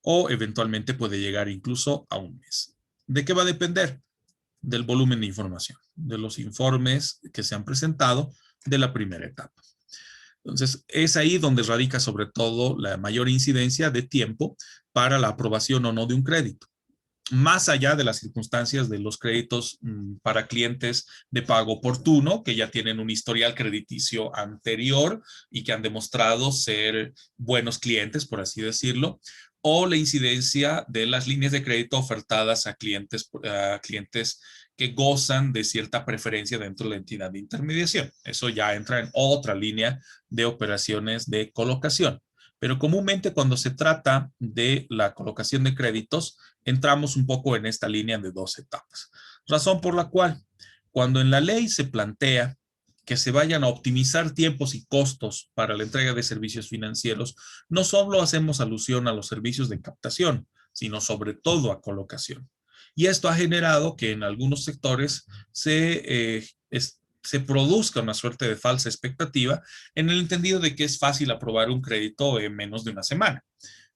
o eventualmente puede llegar incluso a un mes. ¿De qué va a depender? Del volumen de información, de los informes que se han presentado de la primera etapa. Entonces, es ahí donde radica sobre todo la mayor incidencia de tiempo para la aprobación o no de un crédito. Más allá de las circunstancias de los créditos para clientes de pago oportuno, que ya tienen un historial crediticio anterior y que han demostrado ser buenos clientes, por así decirlo, o la incidencia de las líneas de crédito ofertadas a clientes que gozan de cierta preferencia dentro de la entidad de intermediación. Eso ya entra en otra línea de operaciones de colocación. Pero comúnmente cuando se trata de la colocación de créditos, entramos un poco en esta línea de dos etapas. Razón por la cual, cuando en la ley se plantea que se vayan a optimizar tiempos y costos para la entrega de servicios financieros, no solo hacemos alusión a los servicios de captación, sino sobre todo a colocación. Y esto ha generado que en algunos sectores se produzca una suerte de falsa expectativa en el entendido de que es fácil aprobar un crédito en menos de una semana.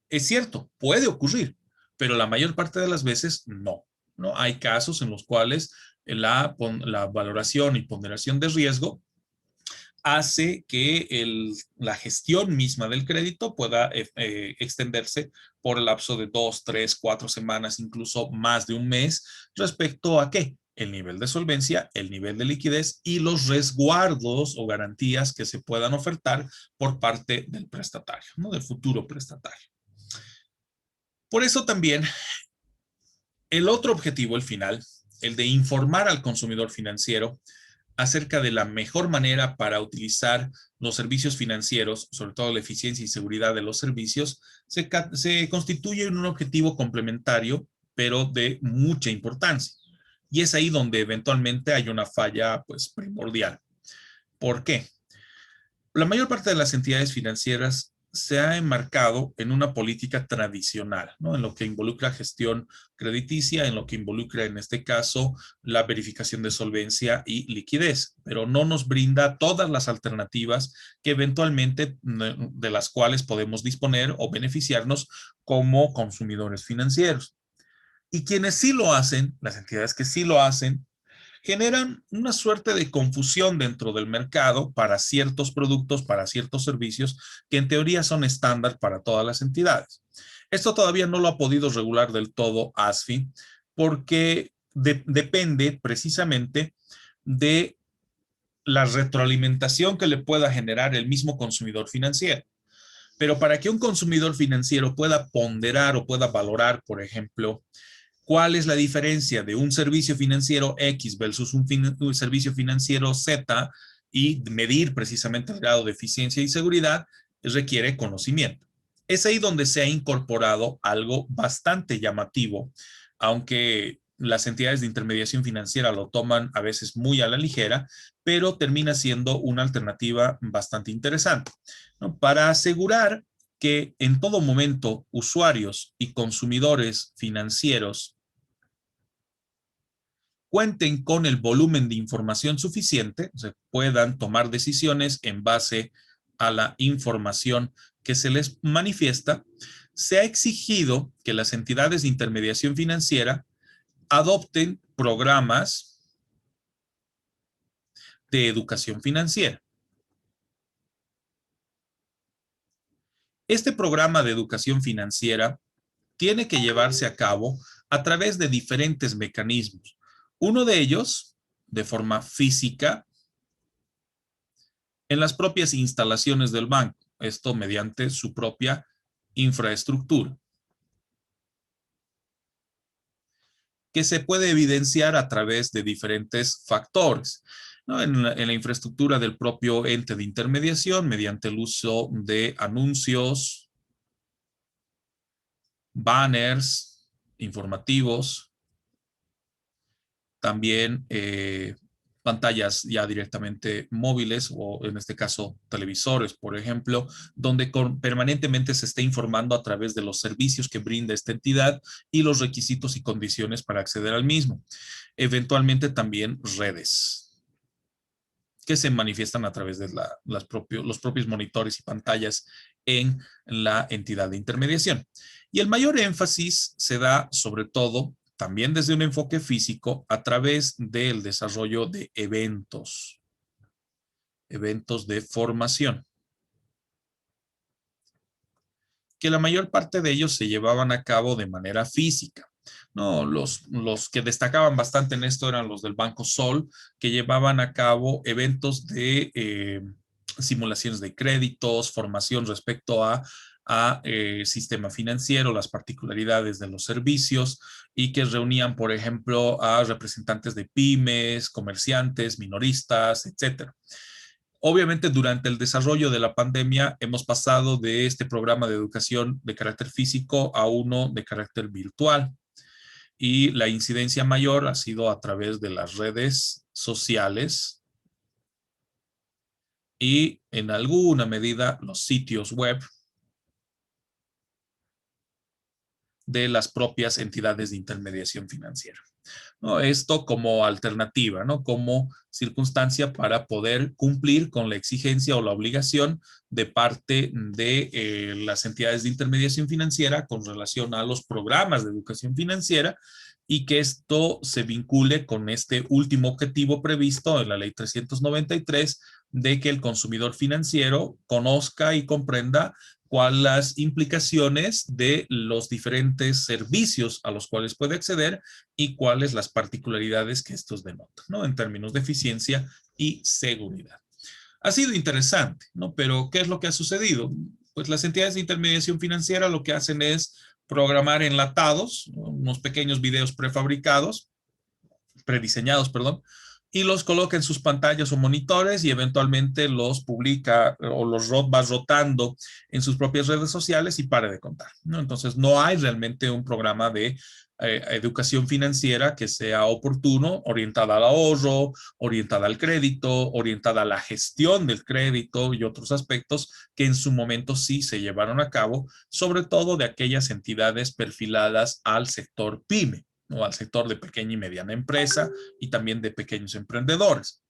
Es cierto, puede ocurrir, pero la mayor parte de las veces no. ¿No? Hay casos en los cuales la valoración y ponderación de riesgo hace que la gestión misma del crédito pueda extenderse por el lapso de 2, 3, 4 semanas, incluso más de un mes, respecto a qué? El nivel de solvencia, el nivel de liquidez y los resguardos o garantías que se puedan ofertar por parte del prestatario, ¿no? Del futuro prestatario. Por eso también el otro objetivo, el final, el de informar al consumidor financiero acerca de la mejor manera para utilizar los servicios financieros, sobre todo la eficiencia y seguridad de los servicios, se constituye en un objetivo complementario, pero de mucha importancia. Y es ahí donde eventualmente hay una falla pues, primordial. ¿Por qué? La mayor parte de las entidades financieras se ha enmarcado en una política tradicional, ¿no? En lo que involucra gestión crediticia, en lo que involucra en este caso la verificación de solvencia y liquidez, pero no nos brinda todas las alternativas que eventualmente de las cuales podemos disponer o beneficiarnos como consumidores financieros. Y quienes sí lo hacen, las entidades que sí lo hacen, generan una suerte de confusión dentro del mercado para ciertos productos, para ciertos servicios que en teoría son estándar para todas las entidades. Esto todavía no lo ha podido regular del todo ASFI porque depende precisamente de la retroalimentación que le pueda generar el mismo consumidor financiero. Pero para que un consumidor financiero pueda ponderar o pueda valorar, por ejemplo, ¿cuál es la diferencia de un servicio financiero X versus un servicio financiero Z y medir precisamente el grado de eficiencia y seguridad? Requiere conocimiento. Es ahí donde se ha incorporado algo bastante llamativo, aunque las entidades de intermediación financiera lo toman a veces muy a la ligera, pero termina siendo una alternativa bastante interesante, ¿no? Para asegurar que en todo momento usuarios y consumidores financieros cuenten con el volumen de información suficiente, o sea, puedan tomar decisiones en base a la información que se les manifiesta, se ha exigido que las entidades de intermediación financiera adopten programas de educación financiera. Este programa de educación financiera tiene que llevarse a cabo a través de diferentes mecanismos. Uno de ellos, de forma física, en las propias instalaciones del banco, esto mediante su propia infraestructura, que se puede evidenciar a través de diferentes factores, ¿no? En la infraestructura del propio ente de intermediación, mediante el uso de anuncios, banners informativos, también pantallas ya directamente móviles o en este caso televisores, por ejemplo, donde permanentemente se esté informando a través de los servicios que brinda esta entidad y los requisitos y condiciones para acceder al mismo. Eventualmente también redes que se manifiestan a través de los propios monitores y pantallas en la entidad de intermediación. Y el mayor énfasis se da sobre todo también desde un enfoque físico a través del desarrollo de eventos de formación, que la mayor parte de ellos se llevaban a cabo de manera física. No, los que destacaban bastante en esto eran los del Banco Sol, que llevaban a cabo eventos de simulaciones de créditos, formación respecto a sistema financiero, las particularidades de los servicios y que reunían, por ejemplo, a representantes de pymes, comerciantes, minoristas, etcétera. Obviamente, durante el desarrollo de la pandemia, hemos pasado de este programa de educación de carácter físico a uno de carácter virtual. Y la incidencia mayor ha sido a través de las redes sociales y en alguna medida los sitios web de las propias entidades de intermediación financiera, ¿no? Esto como alternativa, ¿no? Como circunstancia para poder cumplir con la exigencia o la obligación de parte de las entidades de intermediación financiera con relación a los programas de educación financiera y que esto se vincule con este último objetivo previsto en la Ley 393 de que el consumidor financiero conozca y comprenda cuáles las implicaciones de los diferentes servicios a los cuales puede acceder y cuáles las particularidades que estos denotan, ¿no? En términos de eficiencia y seguridad. Ha sido interesante, ¿no? Pero ¿qué es lo que ha sucedido? Pues las entidades de intermediación financiera lo que hacen es programar enlatados, ¿no? Unos pequeños videos prediseñados, perdón, y los coloca en sus pantallas o monitores y eventualmente los publica o los va rotando en sus propias redes sociales y para de contar, ¿no? Entonces no hay realmente un programa de educación financiera que sea oportuno, orientada al ahorro, orientada al crédito, orientada a la gestión del crédito y otros aspectos que en su momento sí se llevaron a cabo, sobre todo de aquellas entidades perfiladas al sector PYME, ¿no? Al sector de pequeña y mediana empresa y también de pequeños emprendedores.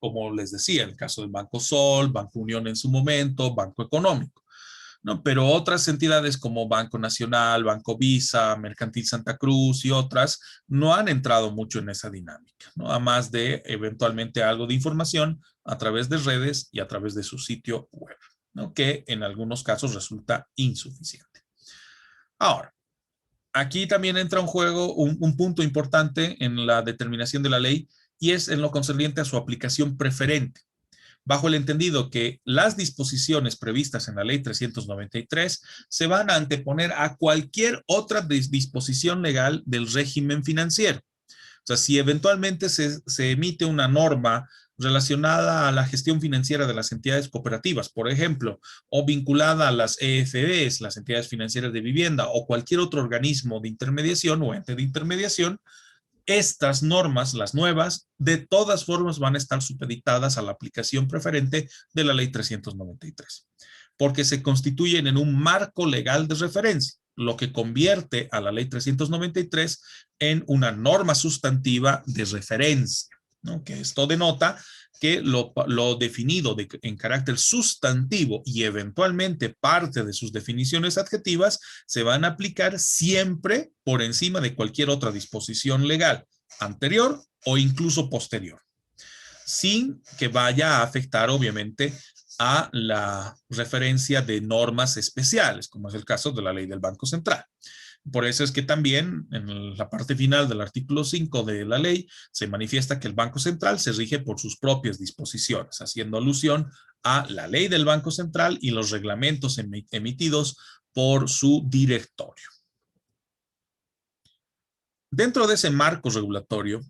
Como les decía, en el caso del Banco Sol, Banco Unión en su momento, Banco Económico, ¿no? Pero otras entidades como Banco Nacional, Banco Visa, Mercantil Santa Cruz y otras no han entrado mucho en esa dinámica, ¿no? A más de eventualmente algo de información a través de redes y a través de su sitio web, ¿no? Que en algunos casos resulta insuficiente. Ahora, aquí también entra un juego, un punto importante en la determinación de la ley y es en lo concerniente a su aplicación preferente, bajo el entendido que las disposiciones previstas en la ley 393 se van a anteponer a cualquier otra disposición legal del régimen financiero. O sea, si eventualmente se emite una norma relacionada a la gestión financiera de las entidades cooperativas, por ejemplo, o vinculada a las EFBs, las entidades financieras de vivienda, o cualquier otro organismo de intermediación o ente de intermediación, estas normas, las nuevas, de todas formas van a estar supeditadas a la aplicación preferente de la ley 393, porque se constituyen en un marco legal de referencia, lo que convierte a la ley 393 en una norma sustantiva de referencia, ¿no? Que esto denota que lo definido en carácter sustantivo y eventualmente parte de sus definiciones adjetivas se van a aplicar siempre por encima de cualquier otra disposición legal anterior o incluso posterior, sin que vaya a afectar obviamente a la referencia de normas especiales, como es el caso de la ley del Banco Central. Por eso es que también en la parte final del artículo 5 de la ley se manifiesta que el Banco Central se rige por sus propias disposiciones, haciendo alusión a la ley del Banco Central y los reglamentos emitidos por su directorio. Dentro de ese marco regulatorio,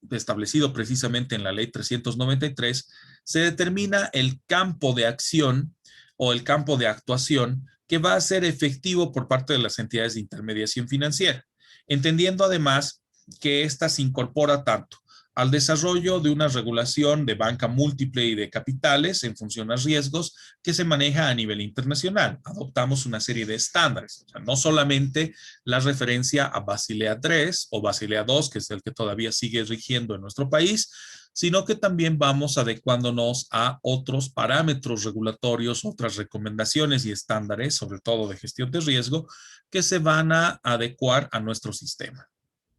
establecido precisamente en la ley 393, se determina el campo de acción o el campo de actuación que va a ser efectivo por parte de las entidades de intermediación financiera, entendiendo además que ésta se incorpora tanto al desarrollo de una regulación de banca múltiple y de capitales en función a riesgos que se maneja a nivel internacional. Adoptamos una serie de estándares, o sea, no solamente la referencia a Basilea III o Basilea II, que es el que todavía sigue rigiendo en nuestro país, sino que también vamos adecuándonos a otros parámetros regulatorios, otras recomendaciones y estándares, sobre todo de gestión de riesgo, que se van a adecuar a nuestro sistema,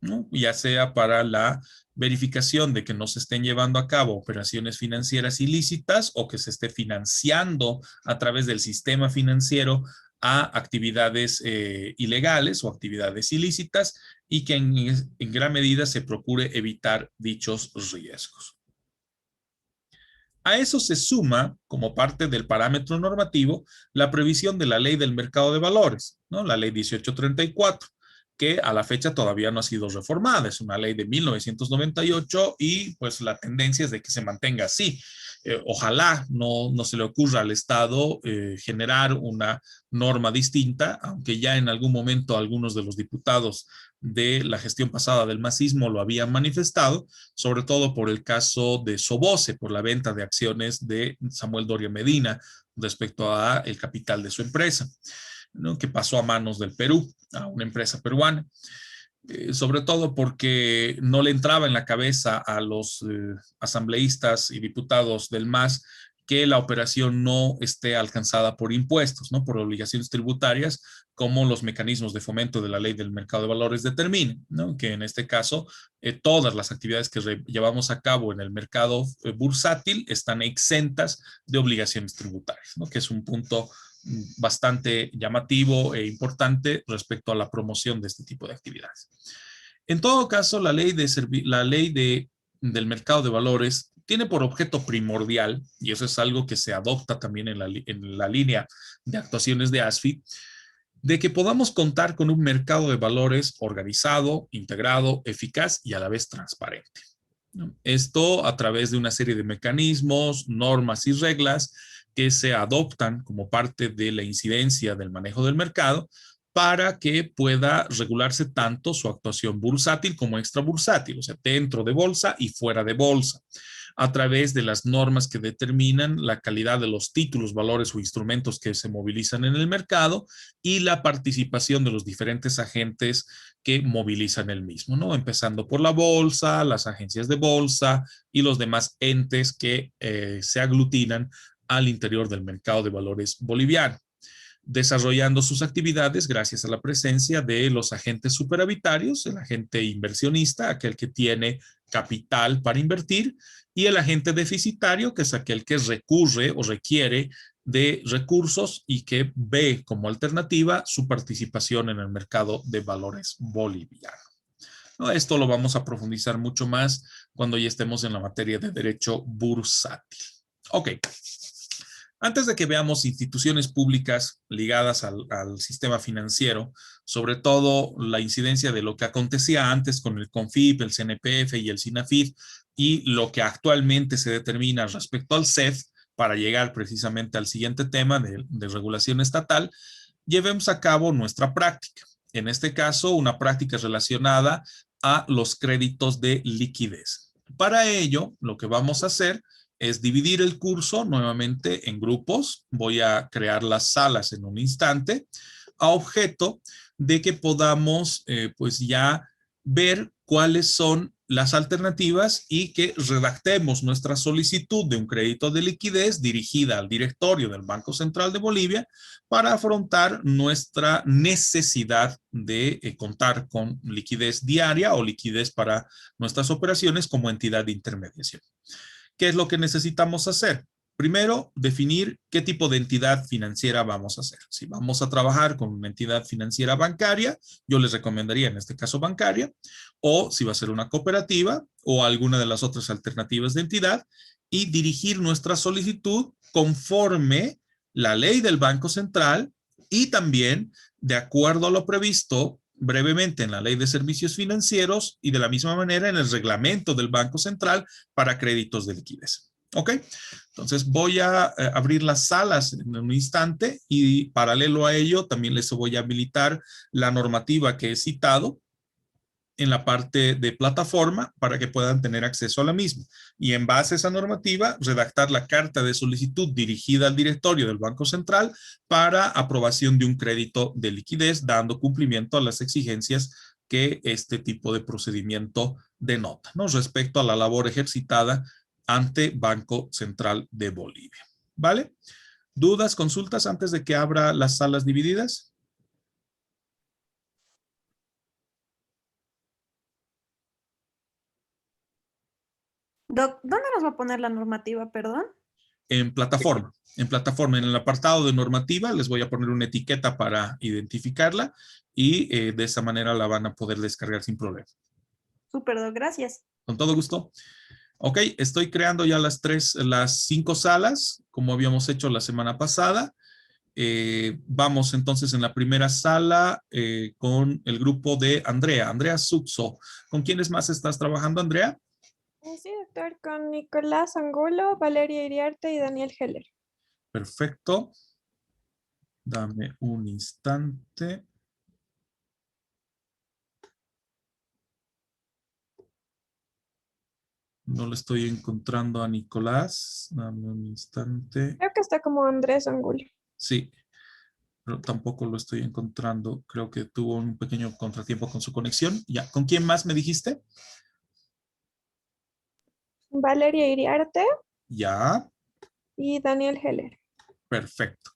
¿no? Ya sea para la verificación de que no se estén llevando a cabo operaciones financieras ilícitas o que se esté financiando a través del sistema financiero a actividades ilegales o actividades ilícitas y que en gran medida se procure evitar dichos riesgos. A eso se suma, como parte del parámetro normativo, la previsión de la Ley del Mercado de Valores, ¿no? La Ley 1834, que a la fecha todavía no ha sido reformada. Es una ley de 1998 y pues la tendencia es de que se mantenga así. Ojalá no se le ocurra al Estado generar una norma distinta, aunque ya en algún momento algunos de los diputados de la gestión pasada del masismo lo habían manifestado, sobre todo por el caso de Soboce, por la venta de acciones de Samuel Doria Medina respecto a el capital de su empresa, ¿no? Que pasó a manos del Perú, a una empresa peruana. Sobre todo porque no le entraba en la cabeza a los asambleístas y diputados del MAS que la operación no esté alcanzada por impuestos, ¿no? Por obligaciones tributarias, como los mecanismos de fomento de la ley del mercado de valores determinen, ¿no? Que en este caso todas las actividades que llevamos a cabo en el mercado bursátil están exentas de obligaciones tributarias, ¿no? Que es un punto bastante llamativo e importante respecto a la promoción de este tipo de actividades. En todo caso, la ley del mercado de valores tiene por objeto primordial, y eso es algo que se adopta también en la línea de actuaciones de ASFI, de que podamos contar con un mercado de valores organizado, integrado, eficaz y a la vez transparente. Esto a través de una serie de mecanismos, normas y reglas que se adoptan como parte de la incidencia del manejo del mercado para que pueda regularse tanto su actuación bursátil como extrabursátil, o sea, dentro de bolsa y fuera de bolsa, a través de las normas que determinan la calidad de los títulos, valores o instrumentos que se movilizan en el mercado y la participación de los diferentes agentes que movilizan el mismo, ¿no? Empezando por la bolsa, las agencias de bolsa y los demás entes que se aglutinan al interior del mercado de valores boliviano, desarrollando sus actividades gracias a la presencia de los agentes superavitarios, el agente inversionista, aquel que tiene capital para invertir, y el agente deficitario, que es aquel que recurre o requiere de recursos y que ve como alternativa su participación en el mercado de valores boliviano. Esto lo vamos a profundizar mucho más cuando ya estemos en la materia de derecho bursátil. Ok. Antes de que veamos instituciones públicas ligadas al sistema financiero, sobre todo la incidencia de lo que acontecía antes con el CONFIP, el CNPF y el SINAFID, y lo que actualmente se determina respecto al CEF, para llegar precisamente al siguiente tema de regulación estatal, llevemos a cabo nuestra práctica. En este caso, una práctica relacionada a los créditos de liquidez. Para ello, lo que vamos a hacer es dividir el curso nuevamente en grupos. Voy a crear las salas en un instante a objeto de que podamos pues ya ver cuáles son las alternativas y que redactemos nuestra solicitud de un crédito de liquidez dirigida al directorio del Banco Central de Bolivia para afrontar nuestra necesidad de contar con liquidez diaria o liquidez para nuestras operaciones como entidad de intermediación. ¿Qué es lo que necesitamos hacer? Primero, definir qué tipo de entidad financiera vamos a hacer. Si vamos a trabajar con una entidad financiera bancaria, yo les recomendaría en este caso bancaria, o si va a ser una cooperativa o alguna de las otras alternativas de entidad, y dirigir nuestra solicitud conforme la ley del Banco Central y también de acuerdo a lo previsto brevemente en la Ley de Servicios Financieros y de la misma manera en el reglamento del Banco Central para créditos de liquidez. ¿Ok? Entonces voy a abrir las salas en un instante y paralelo a ello también les voy a habilitar la normativa que he citado en la parte de plataforma para que puedan tener acceso a la misma. Y en base a esa normativa, redactar la carta de solicitud dirigida al directorio del Banco Central para aprobación de un crédito de liquidez, dando cumplimiento a las exigencias que este tipo de procedimiento denota, ¿no? Respecto a la labor ejercitada ante Banco Central de Bolivia. ¿Vale? ¿Dudas, consultas antes de que abra las salas divididas? Doc, ¿dónde nos va a poner la normativa, perdón? En plataforma. En plataforma, en el apartado de normativa, les voy a poner una etiqueta para identificarla y de esa manera la van a poder descargar sin problema. Súper, Doc, gracias. Con todo gusto. Ok, estoy creando ya las 5 salas, como habíamos hecho la semana pasada. Vamos entonces en la primera sala con el grupo de Andrea, Andrea Suxo. ¿Con quiénes más estás trabajando, Andrea? Sí, doctor, con Nicolás Angulo, Valeria Iriarte y Daniel Heller. Perfecto. Dame un instante. No le estoy encontrando a Nicolás. Dame un instante. Creo que está como Andrés Angulo. Sí, pero tampoco lo estoy encontrando. Creo que tuvo un pequeño contratiempo con su conexión. Ya, ¿con quién más me dijiste? Valeria Iriarte Ya, y Daniel Heller. perfecto.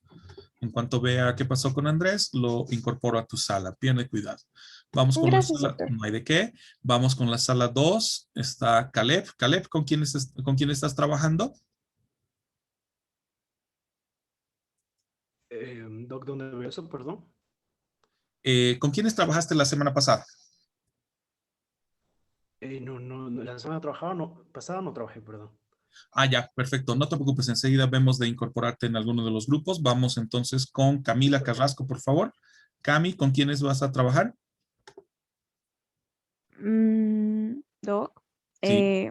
En cuanto vea qué pasó con Andrés, lo incorporo a tu sala. Pierde cuidado. Vamos con la Gracias, sala, doctor. no hay de qué. Vamos con la sala 2. Está Caleb. Caleb, con quién estás trabajando? Doc, ¿dónde veo eso? Perdón. ¿Con quiénes trabajaste la semana pasada? No, la semana pasada no trabajé, perdón. Ah, ya, perfecto. No te preocupes, enseguida vemos de incorporarte en alguno de los grupos. Vamos entonces con Camila Carrasco, por favor. Cami, ¿con quiénes vas a trabajar? Doc, Sí.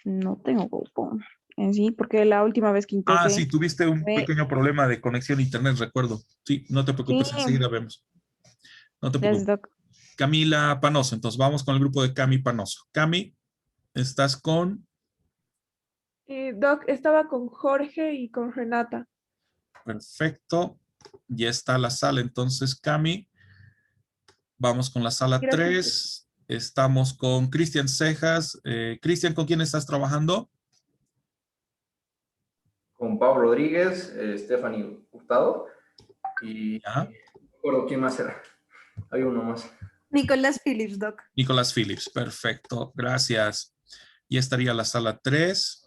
no tengo grupo en sí, porque la última vez que Ah, integré sí, tuviste un fue, pequeño problema de conexión a internet, recuerdo. Sí, no te sí, preocupes, enseguida vemos. No te gracias, preocupes. Doc. Camila Panoso, entonces vamos con el grupo de Cami Panoso. Cami, estás con... Doc, estaba con Jorge y con Renata. Perfecto. Ya está la sala, entonces Cami. Vamos con la sala Gracias. 3. Estamos con Cristian Cejas. Cristian, ¿con quién estás trabajando? Con Pablo Rodríguez, Stephanie Hurtado y Ya. no recuerdo quién más era. Hay uno más. Nicolás Phillips, Doc. Nicolás Phillips, perfecto, gracias. Ya estaría la sala 3.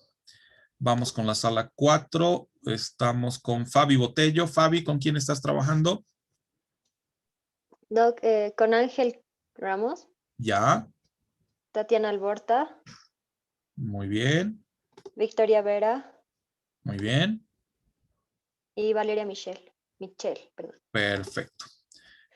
Vamos con la sala 4. Estamos con Fabi Botello. Fabi, ¿con quién estás trabajando? Doc, con Ángel Ramos, Ya, Tatiana Alborta, muy bien, Victoria Vera muy bien, y Valeria Michelle, perdón. perfecto.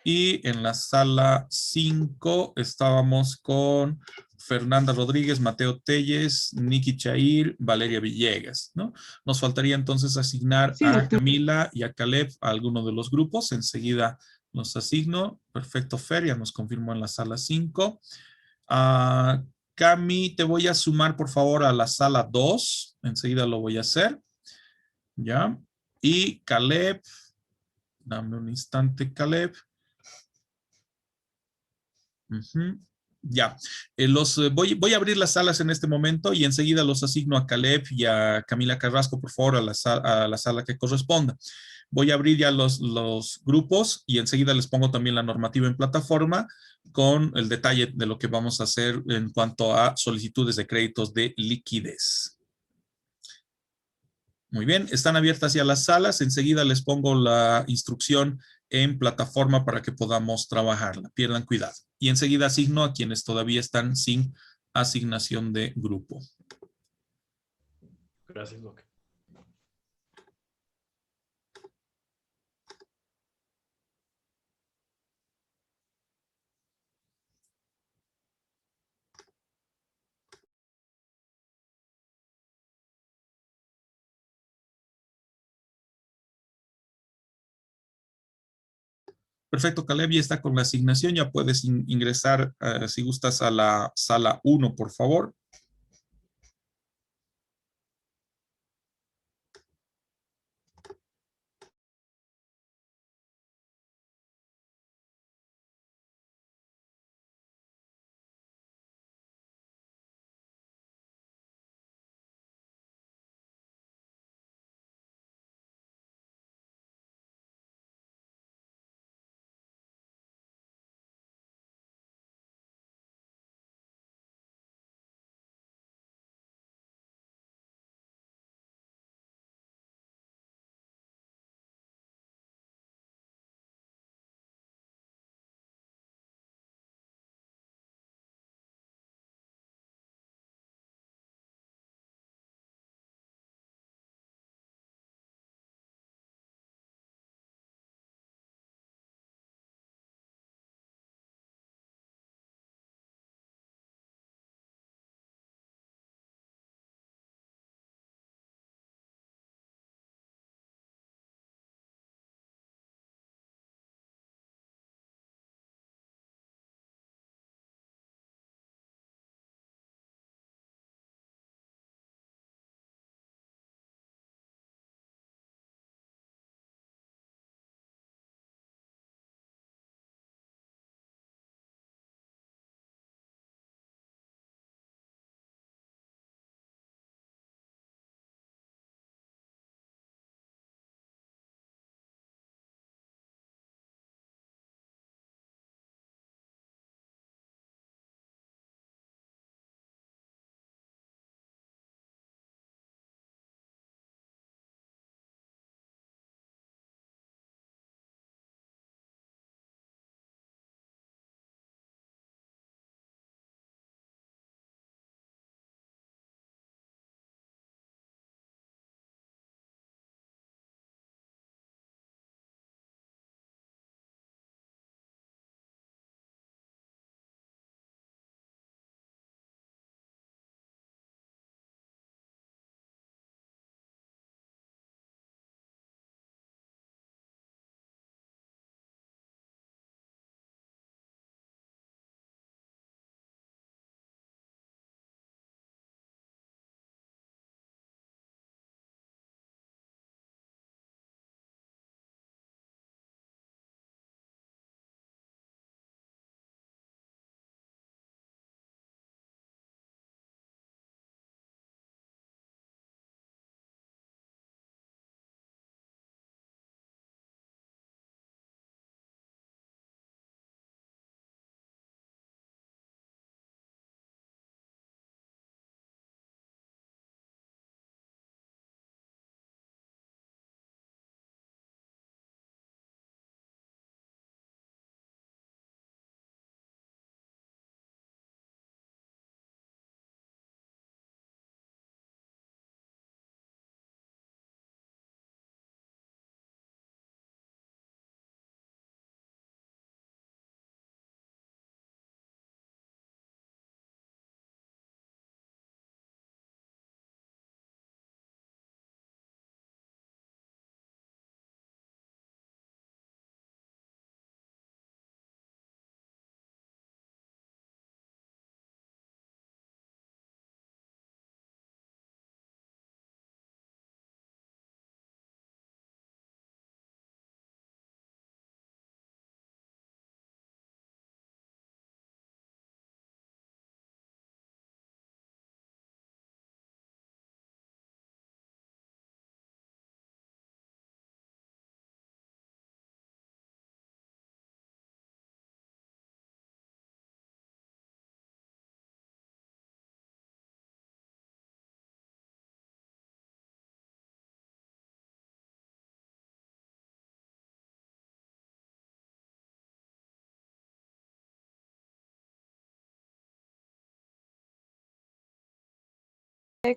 Y en la sala 5 estábamos con Fernanda Rodríguez, Mateo Telles, Nikki Chair, Valeria Villegas, ¿no? Nos faltaría entonces asignar a Camila y a Caleb a alguno de los grupos. Enseguida los asigno. Perfecto, Fer, ya nos confirmó en la sala 5. Cami, te voy a sumar por favor a la sala 2. Enseguida lo voy a hacer. ¿Ya? Y Caleb, dame un instante, Caleb. Ujú. Ya, voy a abrir las salas en este momento y enseguida los asigno a Caleb y a Camila Carrasco, por favor, a la sala que corresponda. Voy a abrir ya los grupos y enseguida les pongo también la normativa en plataforma con el detalle de lo que vamos a hacer en cuanto a solicitudes de créditos de liquidez. Muy bien, están abiertas ya las salas. Enseguida les pongo la instrucción en plataforma para que podamos trabajarla. Pierdan cuidado. Y enseguida asigno a quienes todavía están sin asignación de grupo. Gracias, Doc. Perfecto, Caleb, ya está con la asignación. Ya puedes ingresar, si gustas, a la sala 1, por favor.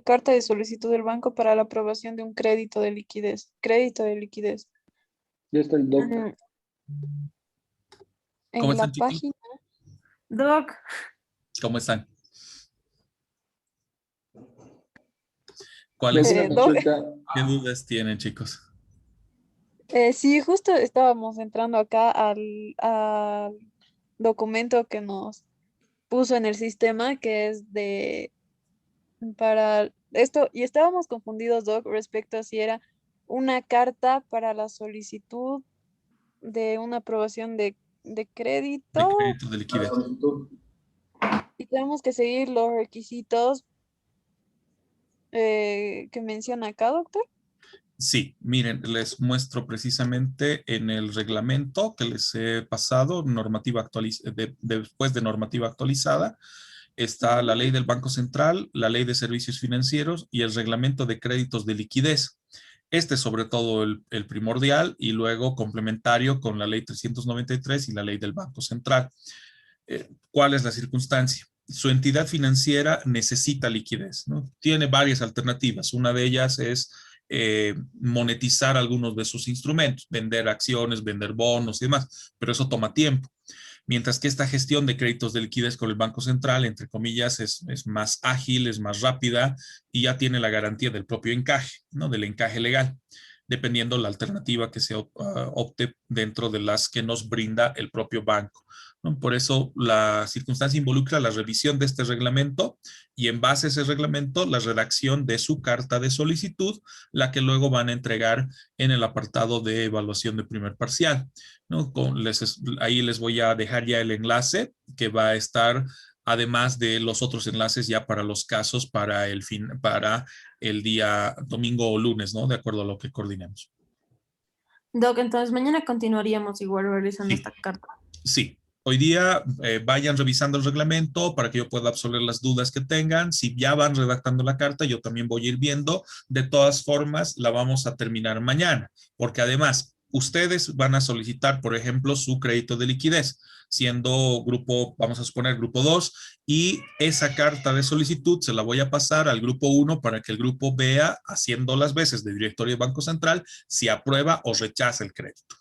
Carta de solicitud del banco para la aprobación de un crédito de liquidez. Crédito de liquidez. Ya está el doc. Mm, ¿Cómo En la están, chicos? página, Doc, ¿Cómo están? ¿Cuáles? Alguna Doc, consulta. ¿Qué dudas tienen, chicos? Sí, justo estábamos entrando acá al documento que nos puso en el sistema, que es para esto, y estábamos confundidos, Doc, respecto a si era una carta para la solicitud de una aprobación de De crédito, crédito de La liquidez. solicitud. y tenemos que seguir los requisitos que menciona acá, doctor. Sí, miren, les muestro precisamente en el reglamento que les he pasado, después de normativa actualizada, está la ley del Banco Central, la ley de servicios financieros y el reglamento de créditos de liquidez. Este es sobre todo el primordial y luego complementario con la ley 393 y la ley del Banco Central. ¿Cuál es la circunstancia? Su entidad financiera necesita liquidez, ¿no? Tiene varias alternativas. Una de ellas es monetizar algunos de sus instrumentos, vender acciones, vender bonos y demás, pero eso toma tiempo. Mientras que esta gestión de créditos de liquidez con el Banco Central, entre comillas, es más ágil, es más rápida y ya tiene la garantía del propio encaje, ¿no? Del encaje legal, dependiendo la alternativa que se opte dentro de las que nos brinda el propio banco, ¿no? Por eso la circunstancia involucra la revisión de este reglamento y en base a ese reglamento la redacción de su carta de solicitud, la que luego van a entregar en el apartado de evaluación de primer parcial, ¿no? Ahí les voy a dejar ya el enlace que va a estar, además de los otros enlaces ya para los casos para el día domingo o lunes, ¿no? De acuerdo a lo que coordinemos. Doc, entonces mañana continuaríamos igual realizando Sí. esta carta. Sí. Hoy día vayan revisando el reglamento para que yo pueda absolver las dudas que tengan. Si ya van redactando la carta, yo también voy a ir viendo. De todas formas, la vamos a terminar mañana, porque además ustedes van a solicitar, por ejemplo, su crédito de liquidez, siendo grupo, vamos a suponer grupo 2, y esa carta de solicitud se la voy a pasar al grupo 1 para que el grupo vea, haciendo las veces de directorio de Banco Central, si aprueba o rechaza el crédito.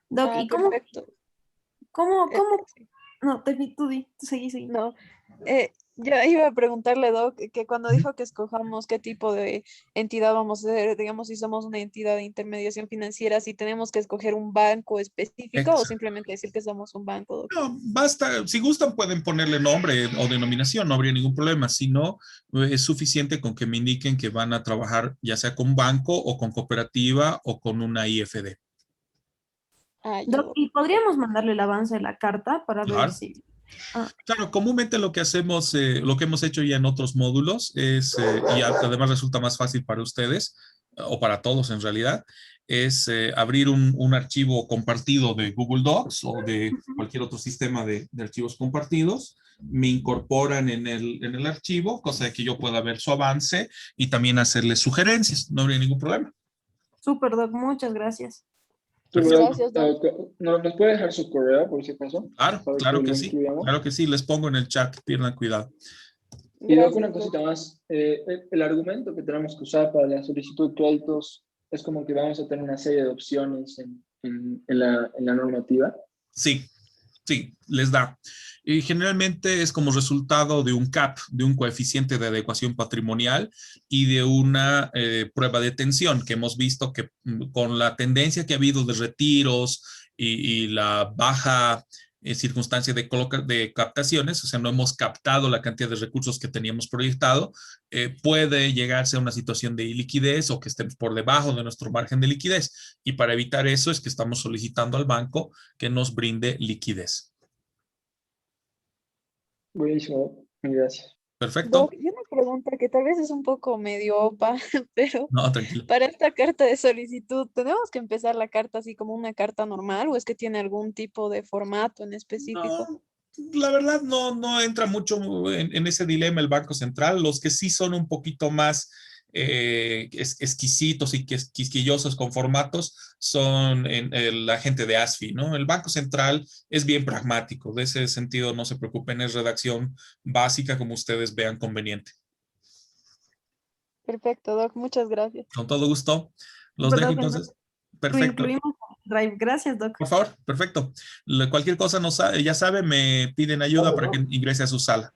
Doc, Ah, ¿y cómo, perfecto. cómo, Eh, cómo? No, tú seguí. No, yo iba a preguntarle, Doc, que cuando dijo que escojamos qué tipo de entidad vamos a ser, digamos, si somos una entidad de intermediación financiera, si tenemos que escoger un banco específico o simplemente decir que somos un banco, Doc. No, basta, si gustan pueden ponerle nombre o denominación, no habría ningún problema. Si no, es suficiente con que me indiquen que van a trabajar ya sea con banco o con cooperativa o con una IFD. Ah, ya, Doc, Doc. ¿y podríamos mandarle el avance de la carta para ver Claro. si... Ah, Claro, comúnmente lo que hacemos, lo que hemos hecho ya en otros módulos es, y además resulta más fácil para ustedes, o para todos en realidad, es abrir un archivo compartido de Google Docs o de cualquier otro sistema de archivos compartidos, me incorporan en el archivo, cosa de que yo pueda ver su avance y también hacerles sugerencias, no habría ningún problema. súper, Doc, muchas gracias. Gracias, Doc. ¿Nos puede dejar su correo por si acaso? Claro, Para claro que que lo sí, incluyamos. claro que sí, les pongo en el chat, pierdan cuidado. Y Doc, una Gracias, Doc. cosita más. El argumento que tenemos que usar para la solicitud de créditos es como que vamos a tener una serie de opciones en la normativa. Sí, sí, les da. Y generalmente es como resultado de un CAP, de un coeficiente de adecuación patrimonial y de una prueba de tensión que hemos visto que con la tendencia que ha habido de retiros y la baja circunstancia de captaciones, o sea, no hemos captado la cantidad de recursos que teníamos proyectado, puede llegarse a una situación de iliquidez o que estemos por debajo de nuestro margen de liquidez. Y para evitar eso es que estamos solicitando al banco que nos brinde liquidez. Buenísimo, gracias. Perfecto. Doc, y una pregunta que tal vez es un poco medio opa, pero No, tranquilo. para esta carta de solicitud, ¿tenemos que empezar la carta así como una carta normal o es que tiene algún tipo de formato en específico? No, la verdad no entra mucho en ese dilema el Banco Central. Los que sí son un poquito más exquisitos y quisquillosos con formatos son la gente de ASFI, ¿no? El Banco Central es bien pragmático. De ese sentido, no se preocupen, es redacción básica como ustedes vean conveniente. Perfecto, Doc, muchas gracias. Con todo gusto. Los Súper, dejo Doc, entonces. Lo Perfecto. incluimos en Drive. Gracias, Doc. Por favor, perfecto. Cualquier cosa ya sabe, me piden ayuda para que ingrese a su sala.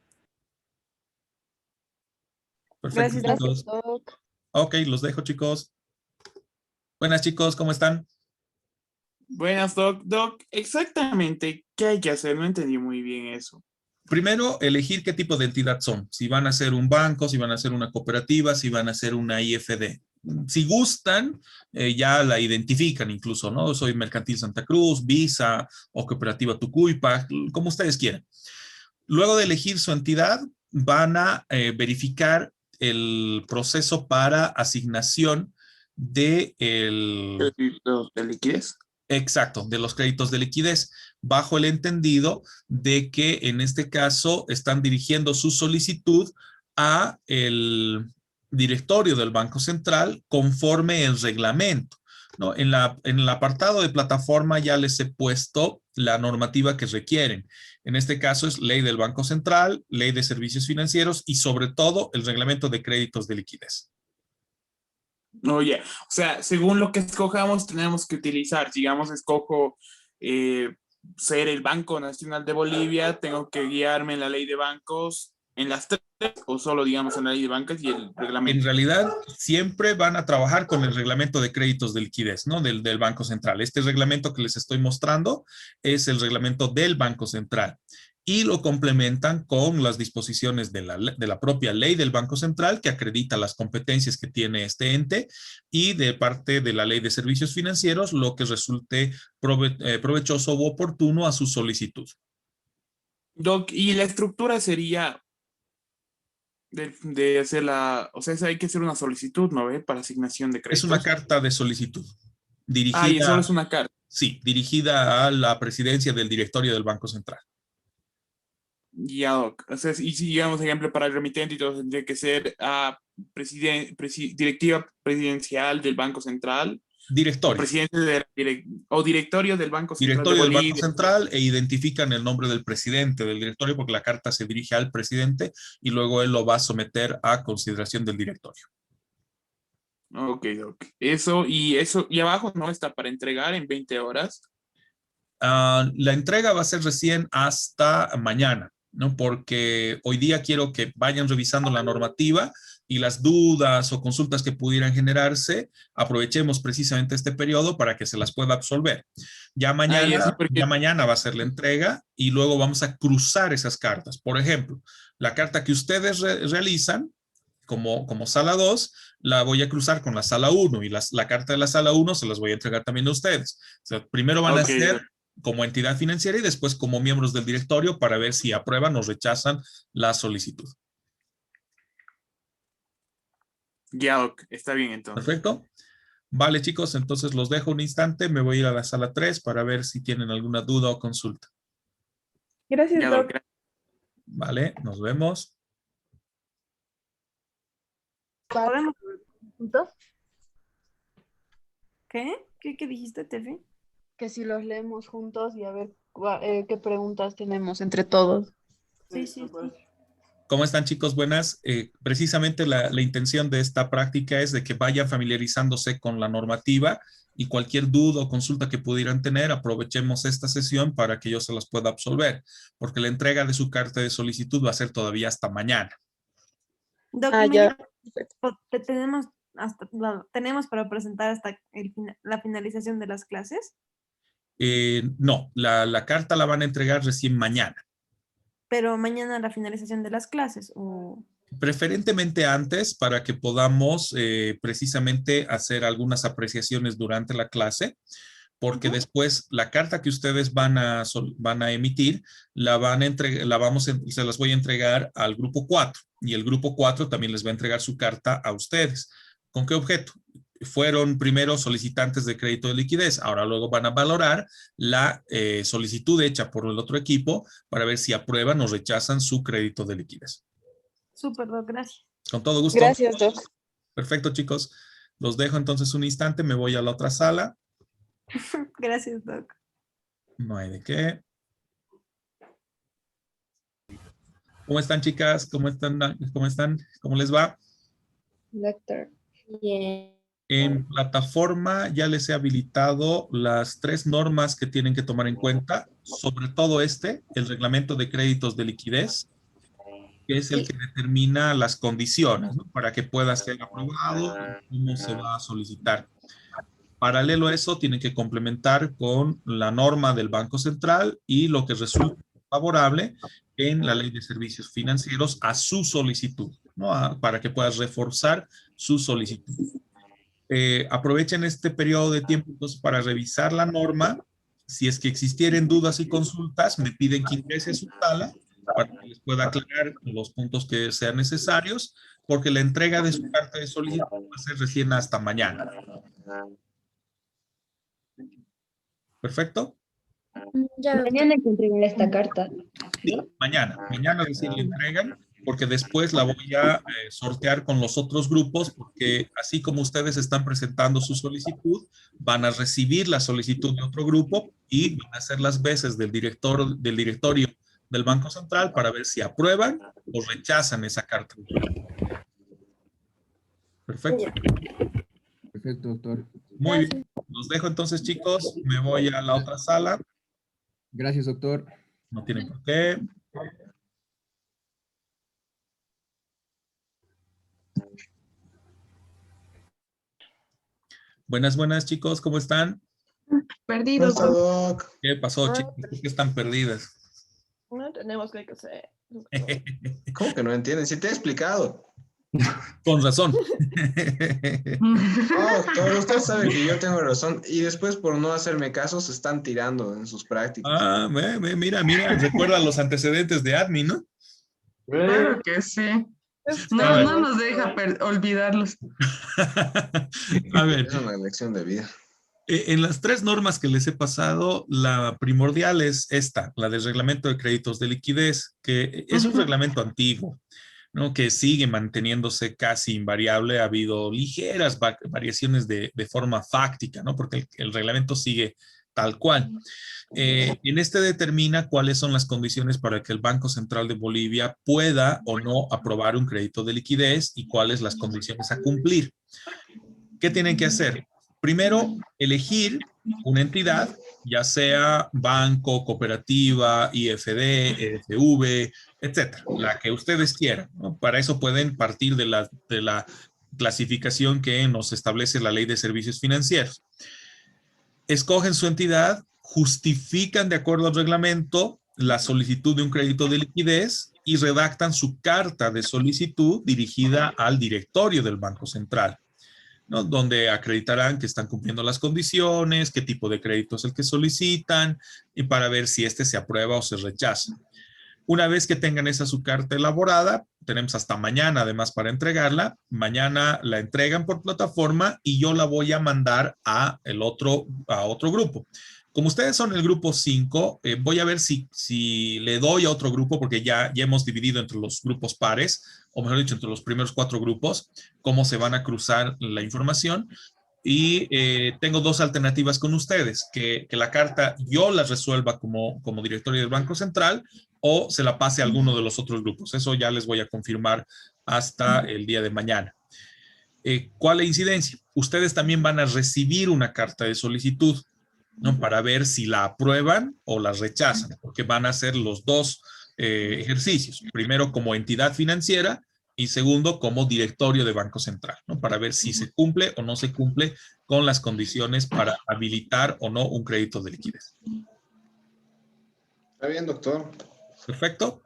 Perfecto, Gracias, Doc. Gracias, chicos. Doc. Ok, los dejo, chicos. Buenas chicos, ¿cómo están? Buenas, Doc. Doc, exactamente, ¿qué hay que hacer? No entendí muy bien eso. Primero, elegir qué tipo de entidad son. Si van a ser un banco, si van a ser una cooperativa, si van a ser una IFD. Si gustan, ya la identifican incluso, ¿no? Soy Mercantil Santa Cruz, Visa o Cooperativa Tucuypa, como ustedes quieran. Luego de elegir su entidad, van a verificar el proceso para asignación de ¿De liquidez? Exacto, de los créditos de liquidez, bajo el entendido de que en este caso están dirigiendo su solicitud a el directorio del Banco Central conforme el reglamento, ¿no? En el apartado de plataforma ya les he puesto la normativa que requieren. En este caso es ley del Banco Central, ley de servicios financieros y sobre todo el reglamento de créditos de liquidez. Oye, o sea, según lo que escojamos, tenemos que utilizar, digamos, escojo ser el Banco Nacional de Bolivia, tengo que guiarme en la ley de bancos, en las tres, o solo, digamos, en la ley de bancos y el En reglamento. realidad, siempre van a trabajar con el reglamento de créditos de liquidez, ¿no? Del Banco Central. Este reglamento que les estoy mostrando es el reglamento del Banco Central y lo complementan con las disposiciones de la propia ley del Banco Central que acredita las competencias que tiene este ente y de parte de la ley de servicios financieros lo que resulte provechoso u oportuno a su solicitud. Doc, y la estructura sería de hacer o sea, hay que hacer una solicitud, ¿no ve? Para asignación de Es créditos. una carta de solicitud dirigida, Ah, y solo es una carta. sí, dirigida a la presidencia del directorio del Banco Central. Ya, Doc. O sea, y si digamos, ejemplo, para el remitente y todo, tendría que ser directiva presidencial del Banco Central. Directorio. Presidente o directorio del Banco Central Directorio de del Bolivia. Banco Central e identifican el nombre del presidente del directorio porque la carta se dirige al presidente y luego él lo va a someter a consideración del directorio. Ok, Doc. Eso, y abajo no está para entregar en 20 horas. La entrega va a ser recién hasta mañana, ¿no? Porque hoy día quiero que vayan revisando la normativa y las dudas o consultas que pudieran generarse, aprovechemos precisamente este periodo para que se las pueda absolver. Ya mañana va a ser la entrega y luego vamos a cruzar esas cartas. Por ejemplo, la carta que ustedes realizan como sala 2, la voy a cruzar con la sala 1 y la carta de la sala 1 se las voy a entregar también a ustedes. O sea, primero van a ser como entidad financiera y después como miembros del directorio para ver si aprueban o rechazan la solicitud. Ya, Doc, está bien entonces. Perfecto. Vale, chicos, entonces los dejo un instante. Me voy a ir a la sala 3 para ver si tienen alguna duda o consulta. Gracias, Ya, Doc. Doc. Vale, nos vemos. ¿Podemos juntos? ¿Qué? ¿Qué dijiste, Tefi? Que si los leemos juntos y a ver qué preguntas tenemos entre todos. Sí. ¿Cómo están, chicos? Buenas. Precisamente la intención de esta práctica es de que vayan familiarizándose con la normativa y cualquier duda o consulta que pudieran tener, aprovechemos esta sesión para que yo se las pueda absolver, porque la entrega de su carta de solicitud va a ser todavía hasta mañana. Doc, Ya. tenemos para presentar hasta la finalización de las clases. No, la carta la van a entregar recién mañana. Pero mañana la finalización de las clases. Preferentemente antes para que podamos precisamente hacer algunas apreciaciones durante la clase, porque después la carta que ustedes van a emitir se las voy a entregar al grupo 4 y el grupo 4 también les va a entregar su carta a ustedes. ¿Con qué objeto? Fueron primero solicitantes de crédito de liquidez, ahora luego van a valorar la solicitud hecha por el otro equipo para ver si aprueban o rechazan su crédito de liquidez. Súper, Doc, gracias. Con todo gusto. Gracias, Doc. Perfecto, chicos. Los dejo entonces un instante, me voy a la otra sala. Gracias, Doc. No hay de qué. ¿Cómo están, chicas? ¿Cómo están? ¿Cómo les va? Doctor. Bien. En plataforma ya les he habilitado las 3 normas que tienen que tomar en cuenta, sobre todo el reglamento de créditos de liquidez, que es el que determina las condiciones, ¿no? Para que pueda ser aprobado y cómo se va a solicitar. Paralelo a eso, tienen que complementar con la norma del Banco Central y lo que resulte favorable en la Ley de Servicios Financieros a su solicitud, ¿no? Para que puedas reforzar su solicitud. Aprovechen este periodo de tiempo entonces, para revisar la norma. Si es que existieren dudas y consultas, me piden que ingrese a su sala para que les pueda aclarar los puntos que sean necesarios, porque la entrega de su carta de solicitud va a ser recién hasta mañana. ¿Perfecto? Mañana hay que entregar esta carta. Sí, mañana recién le entregan, porque después la voy a sortear con los otros grupos, porque así como ustedes están presentando su solicitud, van a recibir la solicitud de otro grupo y van a hacer las veces del directorio del Banco Central para ver si aprueban o rechazan esa carta. Perfecto. Perfecto, doctor. Muy bien. Los dejo entonces, chicos. Me voy a la otra sala. Gracias, doctor. No tienen por qué. Buenas, chicos. ¿Cómo están? Perdidos. ¿Qué pasó, chicos? ¿Por qué están perdidas? No tenemos que hacer. ¿Cómo que no entienden? Sí te he explicado. Con razón. No, doctor, usted sabe que yo tengo razón. Y después, por no hacerme caso, se están tirando en sus prácticas. Ah, mira. Recuerda los antecedentes de admin, ¿no? Claro que sí. No nos deja olvidarlos. A ver. Es una lección de vida. En las 3 normas que les he pasado, la primordial es esta, la del reglamento de créditos de liquidez, que es un reglamento antiguo, ¿no? Que sigue manteniéndose casi invariable. Ha habido ligeras variaciones de forma fáctica, ¿no? Porque el reglamento sigue tal cual. En este determina cuáles son las condiciones para que el Banco Central de Bolivia pueda o no aprobar un crédito de liquidez y cuáles las condiciones a cumplir. ¿Qué tienen que hacer? Primero, elegir una entidad, ya sea banco, cooperativa, IFD, EFV, etcétera, la que ustedes quieran, ¿no? Para eso pueden partir de la clasificación que nos establece la Ley de Servicios Financieros. Escogen su entidad, justifican de acuerdo al reglamento la solicitud de un crédito de liquidez y redactan su carta de solicitud dirigida al directorio del Banco Central, ¿no? Donde acreditarán que están cumpliendo las condiciones, qué tipo de crédito es el que solicitan y para ver si este se aprueba o se rechaza. Una vez que tengan esa su carta elaborada, tenemos hasta mañana además para entregarla. Mañana la entregan por plataforma y yo la voy a mandar a otro grupo. Como ustedes son el grupo 5, voy a ver si le doy a otro grupo, porque ya hemos dividido entre los grupos pares, o mejor dicho, entre los primeros 4 grupos, cómo se van a cruzar la información. Y tengo 2 alternativas con ustedes, que la carta yo la resuelva como directorio del Banco Central o se la pase a alguno de los otros grupos. Eso ya les voy a confirmar hasta el día de mañana. ¿Cuál es la incidencia? Ustedes también van a recibir una carta de solicitud, ¿no? Para ver si la aprueban o la rechazan, porque van a hacer los 2 ejercicios. Primero como entidad financiera y segundo como directorio de Banco Central, ¿no? Para ver si se cumple o no se cumple con las condiciones para habilitar o no un crédito de liquidez. Está bien, doctor. Perfecto.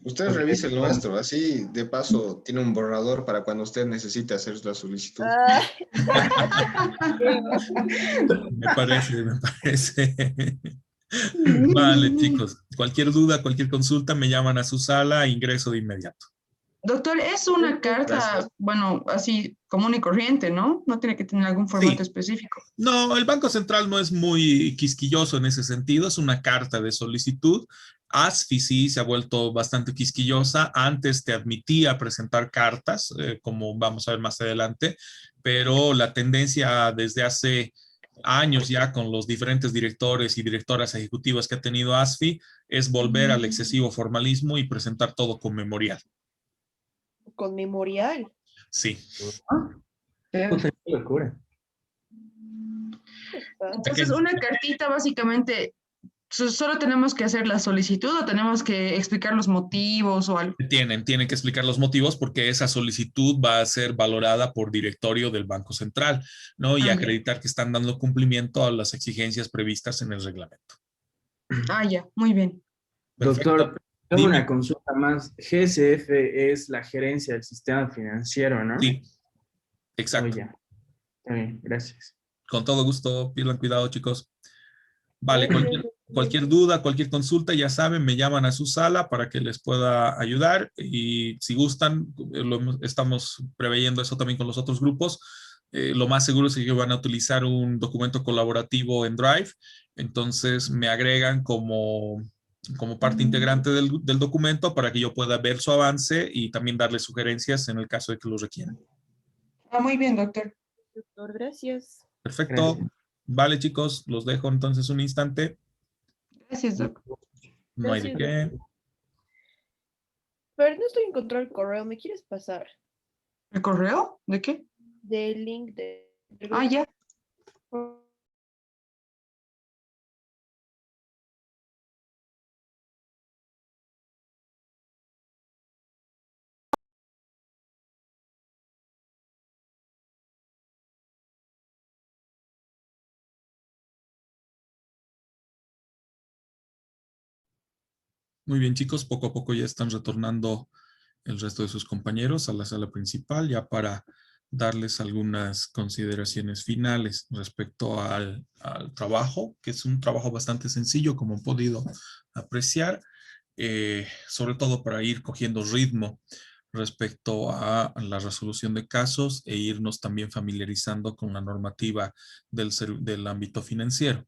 Usted revise el nuestro, así de paso tiene un borrador para cuando usted necesite hacer la solicitud. Me parece. Vale, chicos. Cualquier duda, cualquier consulta, me llaman a su sala, ingreso de inmediato. Doctor, es una carta, bueno, así común y corriente, ¿no? No tiene que tener algún formato específico. No, el Banco Central no es muy quisquilloso en ese sentido, es una carta de solicitud. ASFI sí se ha vuelto bastante quisquillosa. Antes te admitía presentar cartas, como vamos a ver más adelante, pero la tendencia desde hace años ya con los diferentes directores y directoras ejecutivas que ha tenido ASFI es volver al excesivo formalismo y presentar todo con memorial. Con memorial. Sí. Qué locura. Entonces, una cartita básicamente ¿Solo tenemos que hacer la solicitud o tenemos que explicar los motivos o algo? Tienen que explicar los motivos porque esa solicitud va a ser valorada por directorio del Banco Central, ¿no? Y acreditar que están dando cumplimiento a las exigencias previstas en el reglamento. Ya, muy bien. Perfecto. Doctor, tengo una consulta más. GSF es la gerencia del sistema financiero, ¿no? Sí, exacto. Oh, ya. Está bien, gracias. Con todo gusto, pierdan cuidado, chicos. Vale, cualquier duda, cualquier consulta, ya saben, me llaman a su sala para que les pueda ayudar y si gustan, estamos preveyendo eso también con los otros grupos. Lo más seguro es que van a utilizar un documento colaborativo en Drive, entonces me agregan como parte integrante del documento para que yo pueda ver su avance y también darle sugerencias en el caso de que lo requieran. Muy bien, doctor. Doctor, gracias. Perfecto. Gracias. Vale, chicos, los dejo entonces un instante. Gracias, doctor. No hay de qué. Pero no estoy encontrando el correo, ¿me quieres pasar? ¿El correo? ¿De qué? Del link de... ya. Muy bien, chicos, poco a poco ya están retornando el resto de sus compañeros a la sala principal ya para darles algunas consideraciones finales respecto al trabajo, que es un trabajo bastante sencillo, como han podido apreciar, sobre todo para ir cogiendo ritmo respecto a la resolución de casos e irnos también familiarizando con la normativa del ámbito financiero,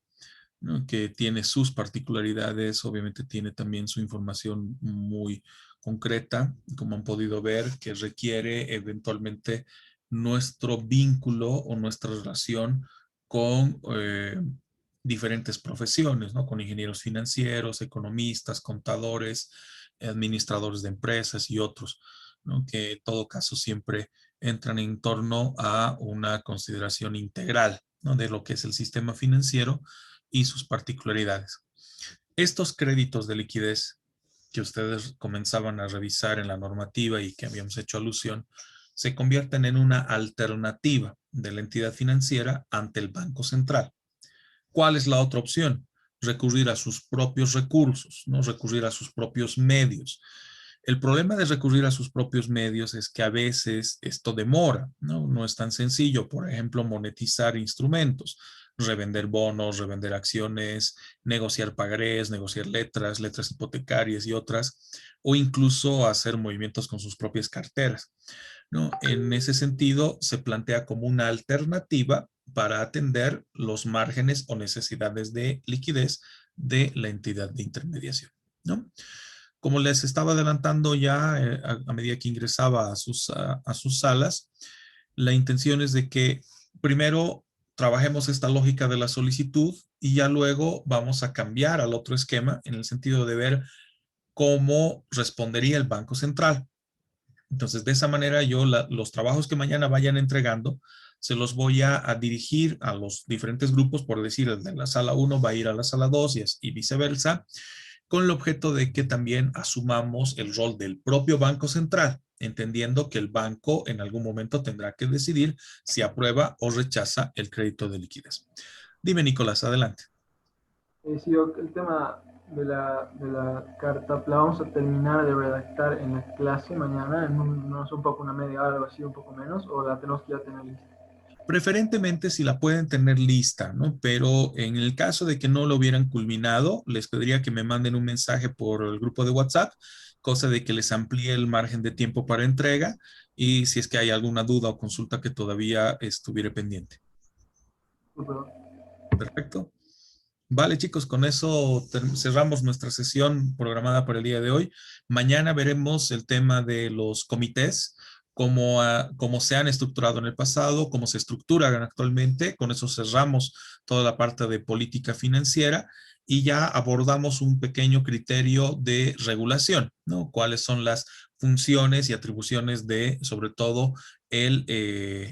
¿no? Que tiene sus particularidades, obviamente tiene también su información muy concreta, como han podido ver, que requiere eventualmente nuestro vínculo o nuestra relación con diferentes profesiones, ¿no? Con ingenieros financieros, economistas, contadores, administradores de empresas y otros, ¿no? Que en todo caso siempre entran en torno a una consideración integral, ¿no? De lo que es el sistema financiero y sus particularidades. Estos créditos de liquidez que ustedes comenzaban a revisar en la normativa y que habíamos hecho alusión, se convierten en una alternativa de la entidad financiera ante el Banco Central. ¿Cuál es la otra opción? Recurrir a sus propios recursos, ¿no? Recurrir a sus propios medios. El problema de recurrir a sus propios medios es que a veces esto demora, ¿no? No es tan sencillo, por ejemplo, monetizar instrumentos, revender bonos, revender acciones, negociar pagarés, negociar letras hipotecarias y otras, o incluso hacer movimientos con sus propias carteras, ¿no? En ese sentido, se plantea como una alternativa para atender los márgenes o necesidades de liquidez de la entidad de intermediación, ¿no? Como les estaba adelantando ya a medida que ingresaba a sus salas, la intención es de que primero trabajemos esta lógica de la solicitud y ya luego vamos a cambiar al otro esquema en el sentido de ver cómo respondería el Banco Central. Entonces, de esa manera yo los trabajos que mañana vayan entregando se los voy a dirigir a los diferentes grupos, por decir, el de la sala 1 va a ir a la sala 2 y viceversa, con el objeto de que también asumamos el rol del propio Banco Central, entendiendo que el banco en algún momento tendrá que decidir si aprueba o rechaza el crédito de liquidez. Dime, Nicolás, adelante. Sí, el tema de la carta la vamos a terminar de redactar en la clase mañana, en un poco una media hora, algo así, un poco menos, o la tenemos que ya tener lista. Preferentemente si la pueden tener lista, ¿no? Pero en el caso de que no lo hubieran culminado, les pediría que me manden un mensaje por el grupo de WhatsApp, cosa de que les amplíe el margen de tiempo para entrega y si es que hay alguna duda o consulta que todavía estuviera pendiente. Perfecto. Vale, chicos, con eso cerramos nuestra sesión programada para el día de hoy. Mañana veremos el tema de los comités, cómo se han estructurado en el pasado, cómo se estructuran actualmente. Con eso cerramos toda la parte de política financiera y ya abordamos un pequeño criterio de regulación, ¿no? Cuáles son las funciones y atribuciones de, sobre todo, el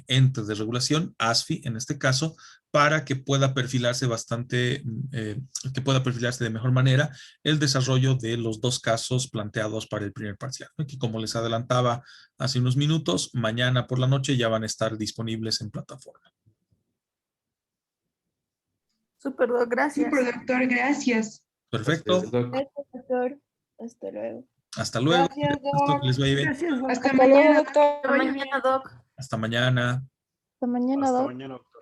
ente de regulación, ASFI en este caso, para que pueda perfilarse que pueda perfilarse de mejor manera el desarrollo de los dos casos planteados para el primer parcial, ¿no? Que como les adelantaba hace unos minutos, mañana por la noche ya van a estar disponibles en plataforma. Súper, Doc, gracias. Súper, doctor, gracias. Perfecto. Gracias, doctor. Hasta luego. Hasta luego. Gracias, Hasta que les vaya bien. Gracias, Doc. Hasta Hasta luego, mañana. doctor. Hasta mañana, Doc. Hasta mañana. Hasta mañana, Hasta doc. mañana, doctor.